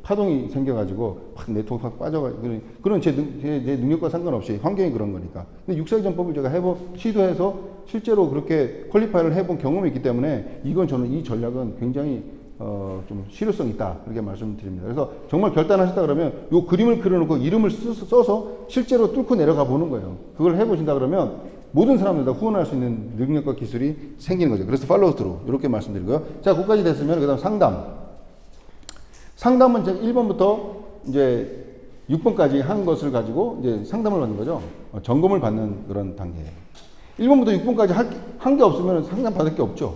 파동이 생겨가지고 확 네트워크 확 빠져가지고 그런 제 능력과 상관없이 환경이 그런 거니까. 근데 6사기 전법을 제가 시도해서 실제로 그렇게 퀄리파이를 해본 경험이 있기 때문에 이건 저는 이 전략은 굉장히 좀 실효성 있다 이렇게 말씀드립니다. 그래서 정말 결단하셨다 그러면 요 그림을 그려놓고 이름을 써서 실제로 뚫고 내려가 보는 거예요. 그걸 해보신다 그러면 모든 사람들 다 후원할 수 있는 능력과 기술이 생기는 거죠. 그래서 팔로우 스루 이렇게 말씀드리고요. 자, 거기까지 됐으면 그다음 상담은 제가 1번부터 이제 6번까지 한 것을 가지고 이제 상담을 받는 거죠. 점검을 받는 그런 단계예요. 1번부터 6번까지 한 게 없으면 상담 받을 게 없죠.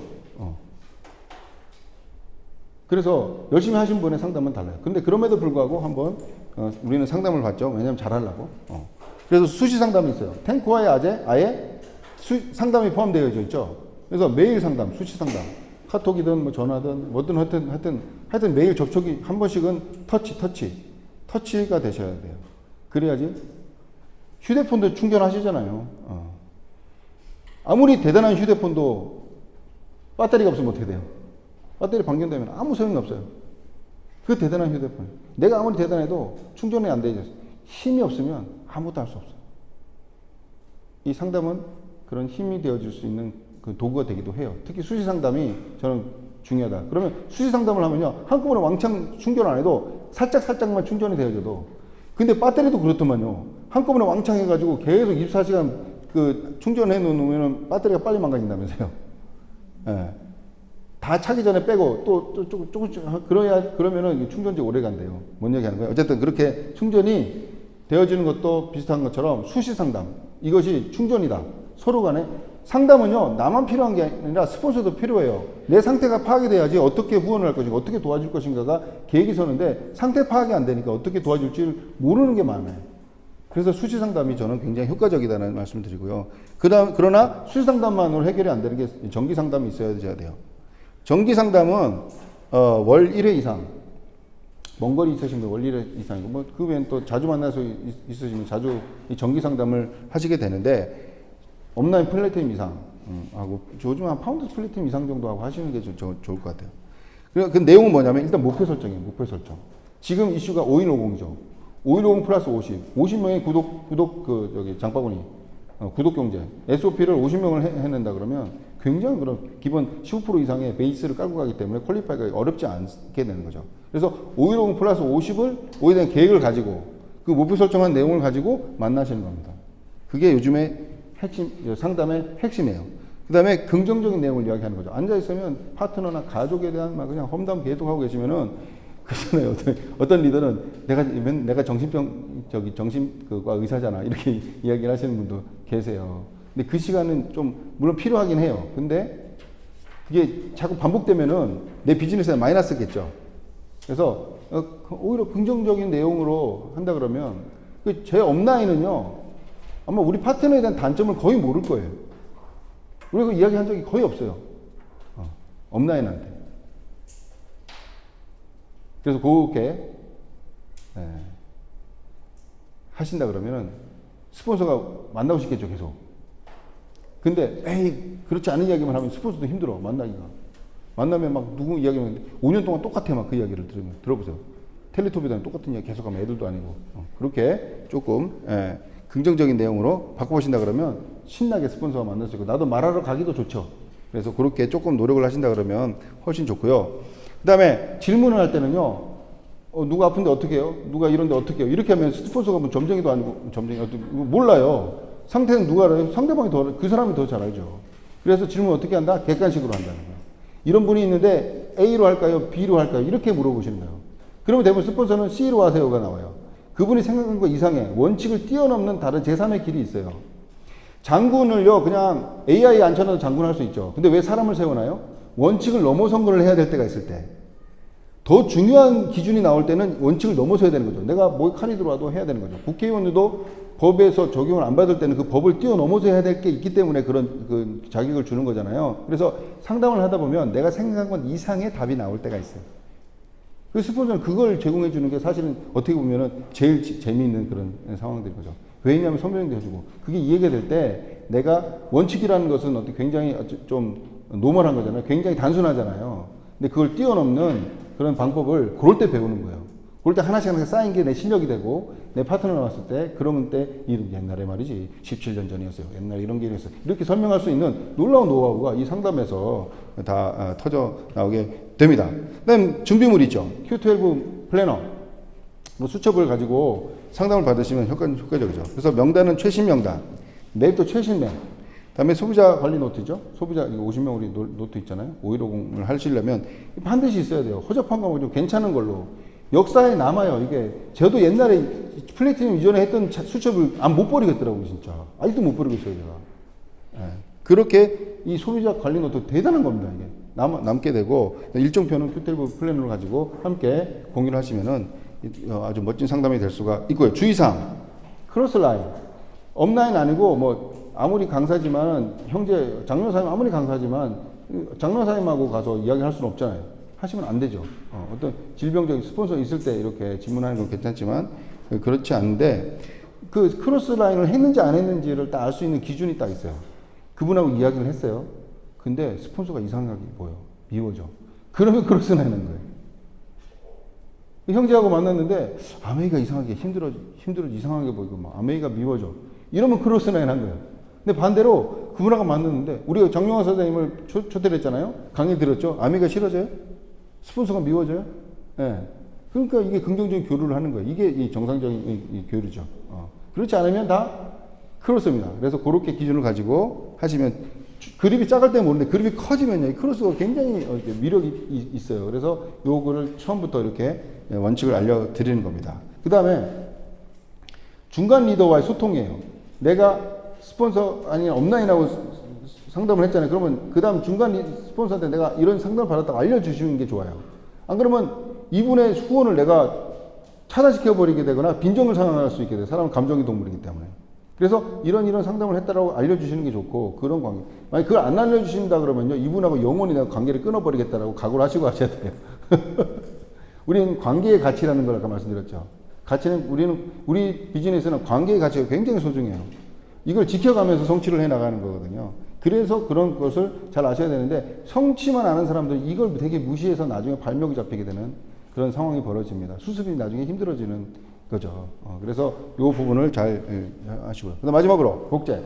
그래서 열심히 하신 분의 상담은 달라요. 근데 그럼에도 불구하고 한번 우리는 상담을 받죠. 왜냐하면 잘하려고. 그래서 수시 상담이 있어요. 탱크와의 아예 상담이 포함되어 있죠. 그래서 매일 상담, 수시 상담. 카톡이든 뭐 전화든 뭐든 하여튼 매일 접촉이 한 번씩은 터치가 되셔야 돼요. 그래야지. 휴대폰도 충전하시잖아요. 아무리 대단한 휴대폰도 배터리가 없으면 어떻게 돼요? 배터리 방전되면 아무 소용이 없어요. 그 대단한 휴대폰. 내가 아무리 대단해도 충전이 안 되죠. 힘이 없으면 아무것도 할 수 없어요. 이 상담은 그런 힘이 되어줄 수 있는 그 도구가 되기도 해요. 특히 수시 상담이 저는 중요하다. 그러면 수시 상담을 하면요. 한꺼번에 왕창 충전 안 해도 살짝만 충전이 되어져도. 근데 배터리도 그렇더만요. 한꺼번에 왕창 해가지고 계속 24시간 그 충전해 놓으면 배터리가 빨리 망가진다면서요. 예. 다 차기 전에 빼고 조금씩 그러면은 충전이 오래 간대요. 뭔 얘기 하는 거예요? 어쨌든 그렇게 충전이 되어지는 것도 비슷한 것처럼 수시 상담. 이것이 충전이다. 서로 간에. 상담은요, 나만 필요한 게 아니라 스폰서도 필요해요. 내 상태가 파악이 돼야지 어떻게 후원을 할 것인가, 어떻게 도와줄 것인가가 계획이 서는데 상태 파악이 안 되니까 어떻게 도와줄지를 모르는 게 많아요. 그래서 수시 상담이 저는 굉장히 효과적이다는 말씀을 드리고요. 그러나 수시 상담만으로 해결이 안 되는 게 정기 상담이 있어야 돼요. 정기 상담은 월 1회 이상, 먼 거리 있으시면 월 1회 이상이고, 뭐 그 외엔 또 자주 만나서 있으시면 자주 이 정기 상담을 하시게 되는데, 온라인 플랫폼 이상 하고 요즘 한 파운드 플랫폼 이상 정도 하고 하시는 게 좋을 것 같아요. 그 내용은 뭐냐면 일단 목표 설정이에요. 목표 설정. 지금 이슈가 5150이죠. 5150 플러스 50명의 장바구니 구독 경제 SOP를 50명을 해낸다 그러면 굉장히 그런 기본 15% 이상의 베이스를 깔고 가기 때문에 퀄리파이가 어렵지 않게 되는 거죠. 그래서 5150 플러스 50을 5에 대한 계획을 가지고 그 목표 설정한 내용을 가지고 만나시는 겁니다. 그게 요즘에 상담의 핵심이에요. 그 다음에 긍정적인 내용을 이야기하는 거죠. 앉아있으면 파트너나 가족에 대한 막 그냥 험담 계속하고 계시면은, 그렇잖아요. 어떤 리더는 내가 정신과 의사잖아. 이렇게 이야기를 하시는 분도 계세요. 근데 그 시간은 좀, 물론 필요하긴 해요. 근데 그게 자꾸 반복되면은 내 비즈니스에 마이너스겠죠. 그래서 오히려 긍정적인 내용으로 한다 그러면, 제 업라인은요, 아마 우리 파트너에 대한 단점을 거의 모를 거예요. 우리가 이야기한 적이 거의 없어요. 업라인한테. 그래서 그렇게 하신다 그러면은 스폰서가 만나고 싶겠죠, 계속. 근데 그렇지 않은 이야기만 하면 스폰서도 힘들어, 만나기가. 만나면 막 누구 이야기하면 5년 동안 똑같아, 막 그 이야기를 들어보세요. 텔레토비랑 똑같은 이야기 계속하면 애들도 아니고. 그렇게 조금 긍정적인 내용으로 바꿔보신다 그러면 신나게 스폰서가 만날 수 있고, 나도 말하러 가기도 좋죠. 그래서 그렇게 조금 노력을 하신다 그러면 훨씬 좋고요. 그 다음에 질문을 할 때는요, 누가 아픈데 어떻게 해요? 누가 이런데 어떻게 해요? 이렇게 하면 스폰서가 뭐 점쟁이도 아니고, 몰라요. 상태는 누가 알아요? 상대방이 그 사람이 더 잘 알죠. 그래서 질문 어떻게 한다? 객관식으로 한다는 거예요. 이런 분이 있는데 A로 할까요? B로 할까요? 이렇게 물어보시는 거예요. 그러면 대부분 스폰서는 C로 하세요가 나와요. 그분이 생각한 거 이상해. 원칙을 뛰어넘는 다른 제3의 길이 있어요. 장군을요, 그냥 AI 안 쳐놔도 장군 할 수 있죠. 근데 왜 사람을 세워놔요? 원칙을 넘어선 걸 해야 될 때가 있을 때. 더 중요한 기준이 나올 때는 원칙을 넘어서야 되는 거죠. 내가 뭐 칼이 들어와도 해야 되는 거죠. 국회의원들도 법에서 적용을 안 받을 때는 그 법을 뛰어넘어서 해야 될 게 있기 때문에 그런 그 자격을 주는 거잖아요. 그래서 상담을 하다 보면 내가 생각한 것 이상의 답이 나올 때가 있어요. 그 스폰서는 그걸 제공해 주는 게 사실은 어떻게 보면은 제일 재미있는 그런 상황들인 거죠. 왜냐하면 설명도 해주고 그게 이해가 될 때 내가 원칙이라는 것은 어떻게 굉장히 좀 노멀한 거잖아요. 굉장히 단순하잖아요. 근데 그걸 뛰어넘는 그런 방법을 그럴 때 배우는 거예요. 그럴 때 하나씩 쌓인 게 내 실력이 되고 내 파트너 나왔을 때 그런 때 옛날에 말이지 17년 전이었어요. 옛날에 이런 게 있었어요. 이렇게 설명할 수 있는 놀라운 노하우가 이 상담에서 다 터져 나오게 됩니다. 그다음 준비물이 있죠. Q12 플래너. 뭐 수첩을 가지고 상담을 받으시면 효과적이죠. 그래서 명단은 최신 명단, 맵도 최신 맵. 다음에 소비자 관리 노트죠. 소비자 50명 우리 노트 있잖아요. 5150을 하시려면 반드시 있어야 돼요. 허접한 거 좀 괜찮은 걸로. 역사에 남아요. 이게 저도 옛날에 플래티넘 이전에 했던 수첩을 못 버리겠더라고요, 진짜. 아직도 못 버리고 있어요, 제가. 예. 그렇게 이 소비자 관리 노트 대단한 겁니다, 이게. 남게 되고 일정표는 q12 플래너를 가지고 함께 공유를 하시면은 아주 멋진 상담이 될 수가 있고요. 주의사항. 크로스라인. 업라인 아니고 뭐 아무리 강사지만 형제 장로사님 아무리 강사지만 장로사님하고 가서 이야기할 수는 없잖아요. 하시면 안 되죠. 어떤 질병적인 스폰서 있을 때 이렇게 질문하는 건 괜찮지만 그렇지 않은데 그 크로스라인을 했는지 안 했는지를 딱 알 수 있는 기준이 딱 있어요. 그분하고 이야기를 했어요. 근데 스폰서가 이상하게 보여. 미워져. 그러면 크로스라인은 거예요. 형제하고 만났는데 아메이가 이상하게 힘들어 이상하게 보이고 막 아메이가 미워져. 이러면 크로스라인 한 거예요. 근데 반대로 그분하고 만났는데 우리가 정용화 선생님을 초대를 했잖아요. 강의 들었죠. 아메이가 싫어져요? 스폰서가 미워져요? 예. 네. 그러니까 이게 긍정적인 교류를 하는 거예요. 이게 이 정상적인 이 교류죠. 그렇지 않으면 다 크로스입니다. 그래서 그렇게 기준을 가지고 하시면 그립이 작을 때 모르는데 그립이 커지면요. 이 크로스가 굉장히 위력이 있어요. 그래서 요거를 처음부터 이렇게 원칙을 알려드리는 겁니다. 그 다음에 중간 리더와의 소통이에요. 내가 스폰서 아니 업라인하고 상담을 했잖아요. 그러면 그 다음 중간 스폰서한테 내가 이런 상담을 받았다고 알려주시는 게 좋아요. 안 그러면 이분의 후원을 내가 차단시켜버리게 되거나 빈정을 상황할 수 있게 돼요. 사람은 감정의 동물이기 때문에. 그래서 이런 상담을 했다라고 알려주시는 게 좋고 그런 관계. 만약 그걸 안 알려주신다 그러면요. 이분하고 영원히 내가 관계를 끊어버리겠다라고 각오를 하시고 하셔야 돼요. 우리는 관계의 가치라는 걸 아까 말씀드렸죠. 가치는 우리 비즈니스는 관계의 가치가 굉장히 소중해요. 이걸 지켜가면서 성취를 해 나가는 거거든요. 그래서 그런 것을 잘 아셔야 되는데 성취만 아는 사람들은 이걸 되게 무시해서 나중에 발목이 잡히게 되는 그런 상황이 벌어집니다. 수습이 나중에 힘들어지는 거죠. 그래서 이 부분을 잘 하시고요. 그다음 마지막으로 복제.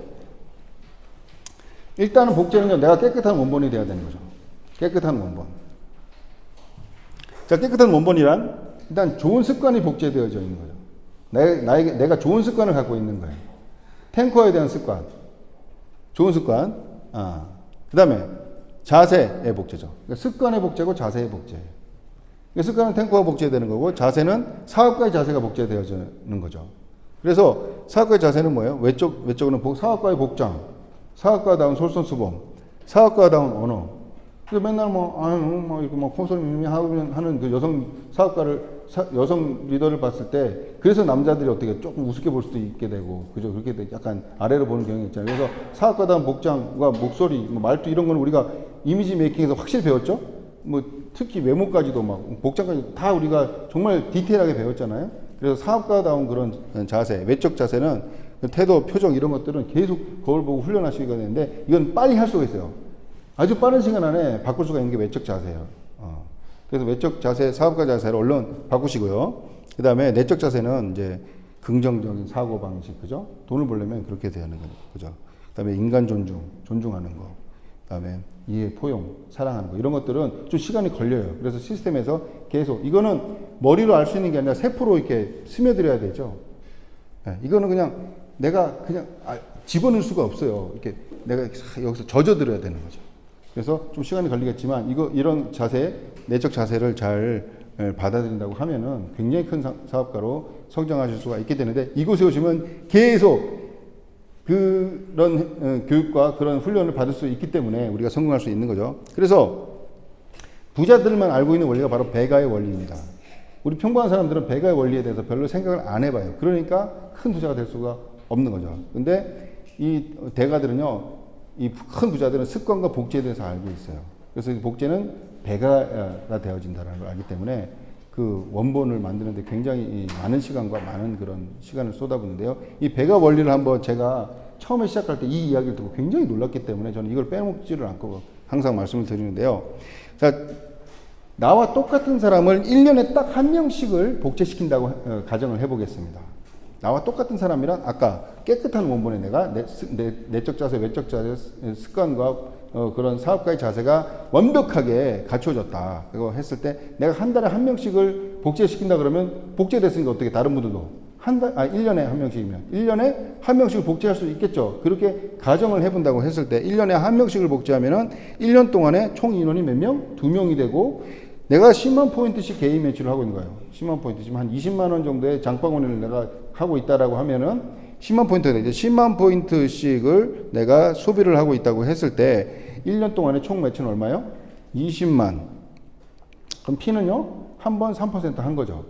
일단은 복제는요. 내가 깨끗한 원본이 돼야 되는 거죠. 깨끗한 원본. 자, 깨끗한 원본이란 일단 좋은 습관이 복제되어져 있는 거죠. 내가 좋은 습관을 갖고 있는 거예요. 탱커에 대한 습관. 좋은 습관. 그 다음에 자세의 복제죠. 그러니까 습관의 복제고 자세의 복제. 그러니까 습관은 탱커가 복제되는 거고 자세는 사업가의 자세가 복제되어지는 거죠. 그래서 사업가의 자세는 뭐예요? 외적으로는 사업가의 복장, 사업가다운 솔선수범, 사업가다운 언어. 그래서 맨날 이렇게 콧소리 하는 그 여성 사업가를, 여성 리더를 봤을 때, 그래서 남자들이 어떻게 조금 우습게 볼 수도 있게 되고, 그죠? 그렇게 약간 아래로 보는 경향이 있잖아요. 그래서 사업가다운 복장과 목소리, 말투 이런 거는 우리가 이미지 메이킹에서 확실히 배웠죠? 특히 외모까지도 복장까지 다 우리가 정말 디테일하게 배웠잖아요. 그래서 사업가다운 그런 자세, 외적 자세는 태도, 표정 이런 것들은 계속 거울 보고 훈련하시게 되는데, 이건 빨리 할 수가 있어요. 아주 빠른 시간 안에 바꿀 수가 있는 게 외적 자세예요. 그래서 외적 자세, 사업가 자세를 얼른 바꾸시고요. 그 다음에 내적 자세는 이제 긍정적인 사고 방식, 그죠? 돈을 벌려면 그렇게 되는 거죠. 그 다음에 인간 존중하는 거. 그 다음에 이해, 포용, 사랑하는 거 이런 것들은 좀 시간이 걸려요. 그래서 시스템에서 계속 이거는 머리로 알 수 있는 게 아니라 세포로 이렇게 스며들어야 되죠. 네, 이거는 그냥 내가 그냥 집어넣을 수가 없어요. 이렇게 내가 여기서 젖어들어야 되는 거죠. 그래서 좀 시간이 걸리겠지만 이런 자세, 내적 자세를 잘 받아들인다고 하면은 굉장히 큰 사업가로 성장하실 수가 있게 되는데 이곳에 오시면 계속 그런 교육과 그런 훈련을 받을 수 있기 때문에 우리가 성공할 수 있는 거죠. 그래서 부자들만 알고 있는 원리가 바로 배가의 원리입니다. 우리 평범한 사람들은 배가의 원리에 대해서 별로 생각을 안 해봐요. 그러니까 큰 부자가 될 수가 없는 거죠. 근데 이 대가들은요, 이 큰 부자들은 습관과 복제에 대해서 알고 있어요. 그래서 이 복제는 배가가 되어진다는 걸 알기 때문에 그 원본을 만드는데 굉장히 많은 시간과 많은 그런 시간을 쏟아붓는데요. 이 배가 원리를 한번 제가 처음에 시작할 때 이 이야기를 듣고 굉장히 놀랐기 때문에 저는 이걸 빼먹지를 않고 항상 말씀을 드리는데요. 자, 나와 똑같은 사람을 1년에 딱 한 명씩을 복제시킨다고 가정을 해보겠습니다. 나와 똑같은 사람이란 아까 깨끗한 원본에 내가 내적 자세, 외적 자세, 습관과 그런 사업가의 자세가 완벽하게 갖춰졌다. 이거 했을 때 내가 한 달에 한 명씩을 복제시킨다 그러면 복제됐으니까 어떻게 다른 분들도 1년에 한 명씩이면 1년에 한 명씩을 복제할 수 있겠죠. 그렇게 가정을 해본다고 했을 때 1년에 한 명씩을 복제하면은 1년 동안에 총 인원이 몇 명? 2명이 되고 내가 10만 포인트씩 개인 매출을 하고 있는 거예요. 10만 포인트, 지금 한 20만 원 정도의 장바구니를 내가 하고 있다라고 하면은 10만 포인트가 되죠. 10만 포인트씩을 내가 소비를 하고 있다고 했을 때 1년 동안에 총 매출은 얼마요? 20만. 그럼 P는요? 한 번 3% 한 거죠.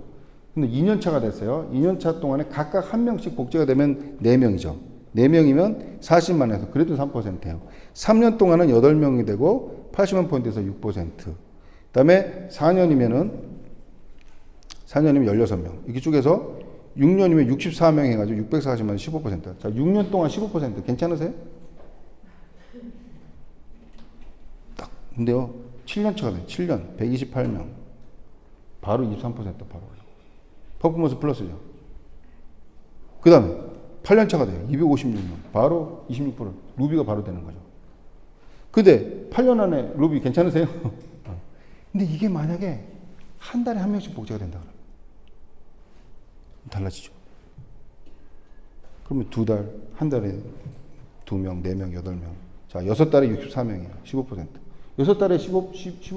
근데 2년 차가 됐어요. 2년 차 동안에 각각 한 명씩 복제가 되면 4명이죠. 4명이면 40만에서 그래도 3%예요. 3년 동안은 8명이 되고 80만 포인트에서 6%. 그다음에 4년이면 16명. 이렇게 쭉해서 6년이면 64명 해가지고 640만 15%. 자, 6년 동안 15% 괜찮으세요? 딱. 근데요, 7년 차가 돼요. 7년 128명. 바로 23% 바로. 퍼포먼스 플러스죠. 그 다음에 8년 차가 돼요. 256명. 바로 26%. 루비가 바로 되는 거죠. 근데 8년 안에 루비 괜찮으세요? 근데 이게 만약에 한 달에 한 명씩 복제가 된다 그러면 달라지죠. 그러면 두 달, 한 달에 2명, 4명, 8명. 자, 6달에 64명이에요. 15%. 6달에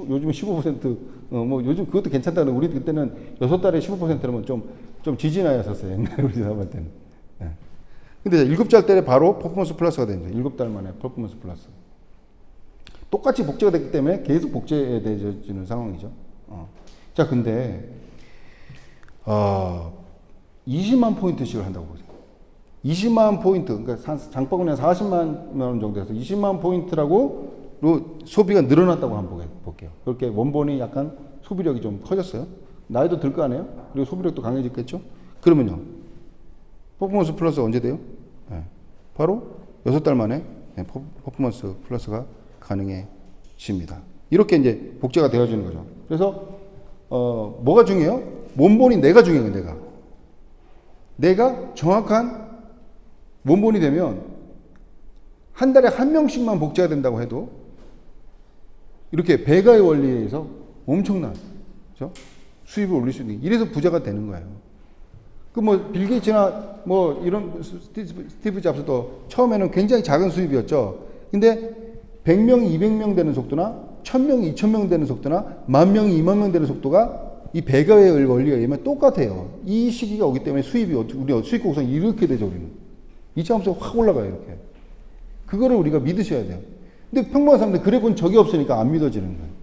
요즘은 15%, 뭐 요즘 그것도 괜찮다는 우리 그때는 6달에 15%라면 좀 지지나였었어요. 옛날에 우리 사람할 때는. 네. 근데 7달에 바로 퍼포먼스 플러스가 됩니다. 7달 만에 퍼포먼스 플러스. 똑같이 복제가 됐기 때문에 계속 복제되어지는 상황이죠. 자, 근데, 20만 포인트씩을 한다고 보세요. 20만 포인트, 그러니까 장바구니에 40만 원 정도 해서 20만 포인트라고 소비가 늘어났다고 한번 볼게요. 그렇게 원본이 약간 소비력이 좀 커졌어요. 나이도 들 거 아니에요? 그리고 소비력도 강해졌겠죠? 그러면요. 퍼포먼스 플러스 언제 돼요? 네. 바로 6달 만에 퍼포먼스 플러스가 가능해집니다. 이렇게 이제 복제가 되어지는 거죠. 그래서, 뭐가 중요해요? 원본이 내가 중요해요, 내가 정확한 원본이 되면 한 달에 한 명씩만 복제가 된다고 해도 이렇게 배가의 원리에 의해서 엄청난, 그렇죠? 수입을 올릴 수 있는, 이래서 부자가 되는 거예요. 그 뭐 빌 게이츠나 뭐 이런 스티브 잡스도 처음에는 굉장히 작은 수입이었죠. 근데 100명, 200명 되는 속도나 1000명, 2000명 되는 속도나 10,000명, 20,000명 되는 속도가 이 배가의 원리에 의하면 똑같아요. 이 시기가 오기 때문에 수입이 우리 수입 곡선이 이렇게 되죠. 우리는 2차함수가 확 올라가요. 이렇게. 그거를 우리가 믿으셔야 돼요. 근데 평범한 사람들 그래 본 적이 없으니까 안 믿어지는 거예요.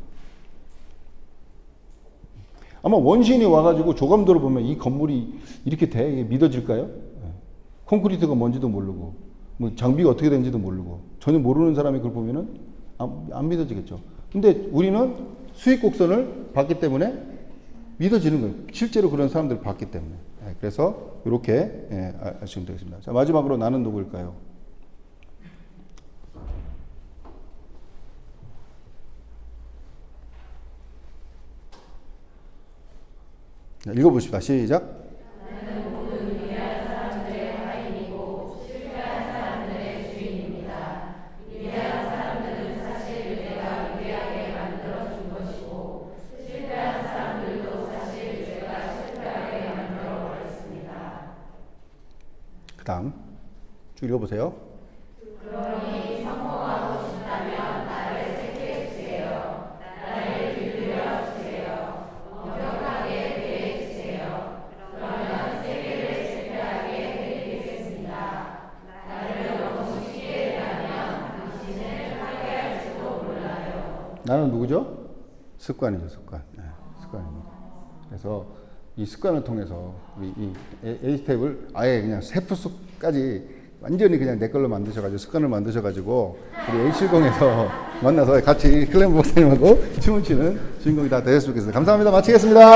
아마 원시인이 와가지고 조감도를 보면 이 건물이 이렇게 돼? 이게 믿어질까요? 콘크리트가 뭔지도 모르고, 뭐 장비가 어떻게 되는지도 모르고, 전혀 모르는 사람이 그걸 보면은 안 믿어지겠죠. 근데 우리는 수익 곡선을 봤기 때문에 믿어지는 거예요. 실제로 그런 사람들을 봤기 때문에. 그래서 이렇게 아시면 되겠습니다. 자, 마지막으로 나는 누구일까요? 읽어보십시다. 시작. 그 다음 쭉 읽어보세요. 나는 누구죠? 습관이죠, 습관. 네, 습관입니다. 그래서 이 습관을 통해서 이 A스텝을 아예 그냥 세프숲까지 완전히 그냥 내 걸로 만드셔가지고 습관을 만드셔가지고 우리 A70에서 만나서 같이 클레버 박사님하고 춤을 추는 주인공이 다 되셨으면 좋겠습니다. 감사합니다. 마치겠습니다.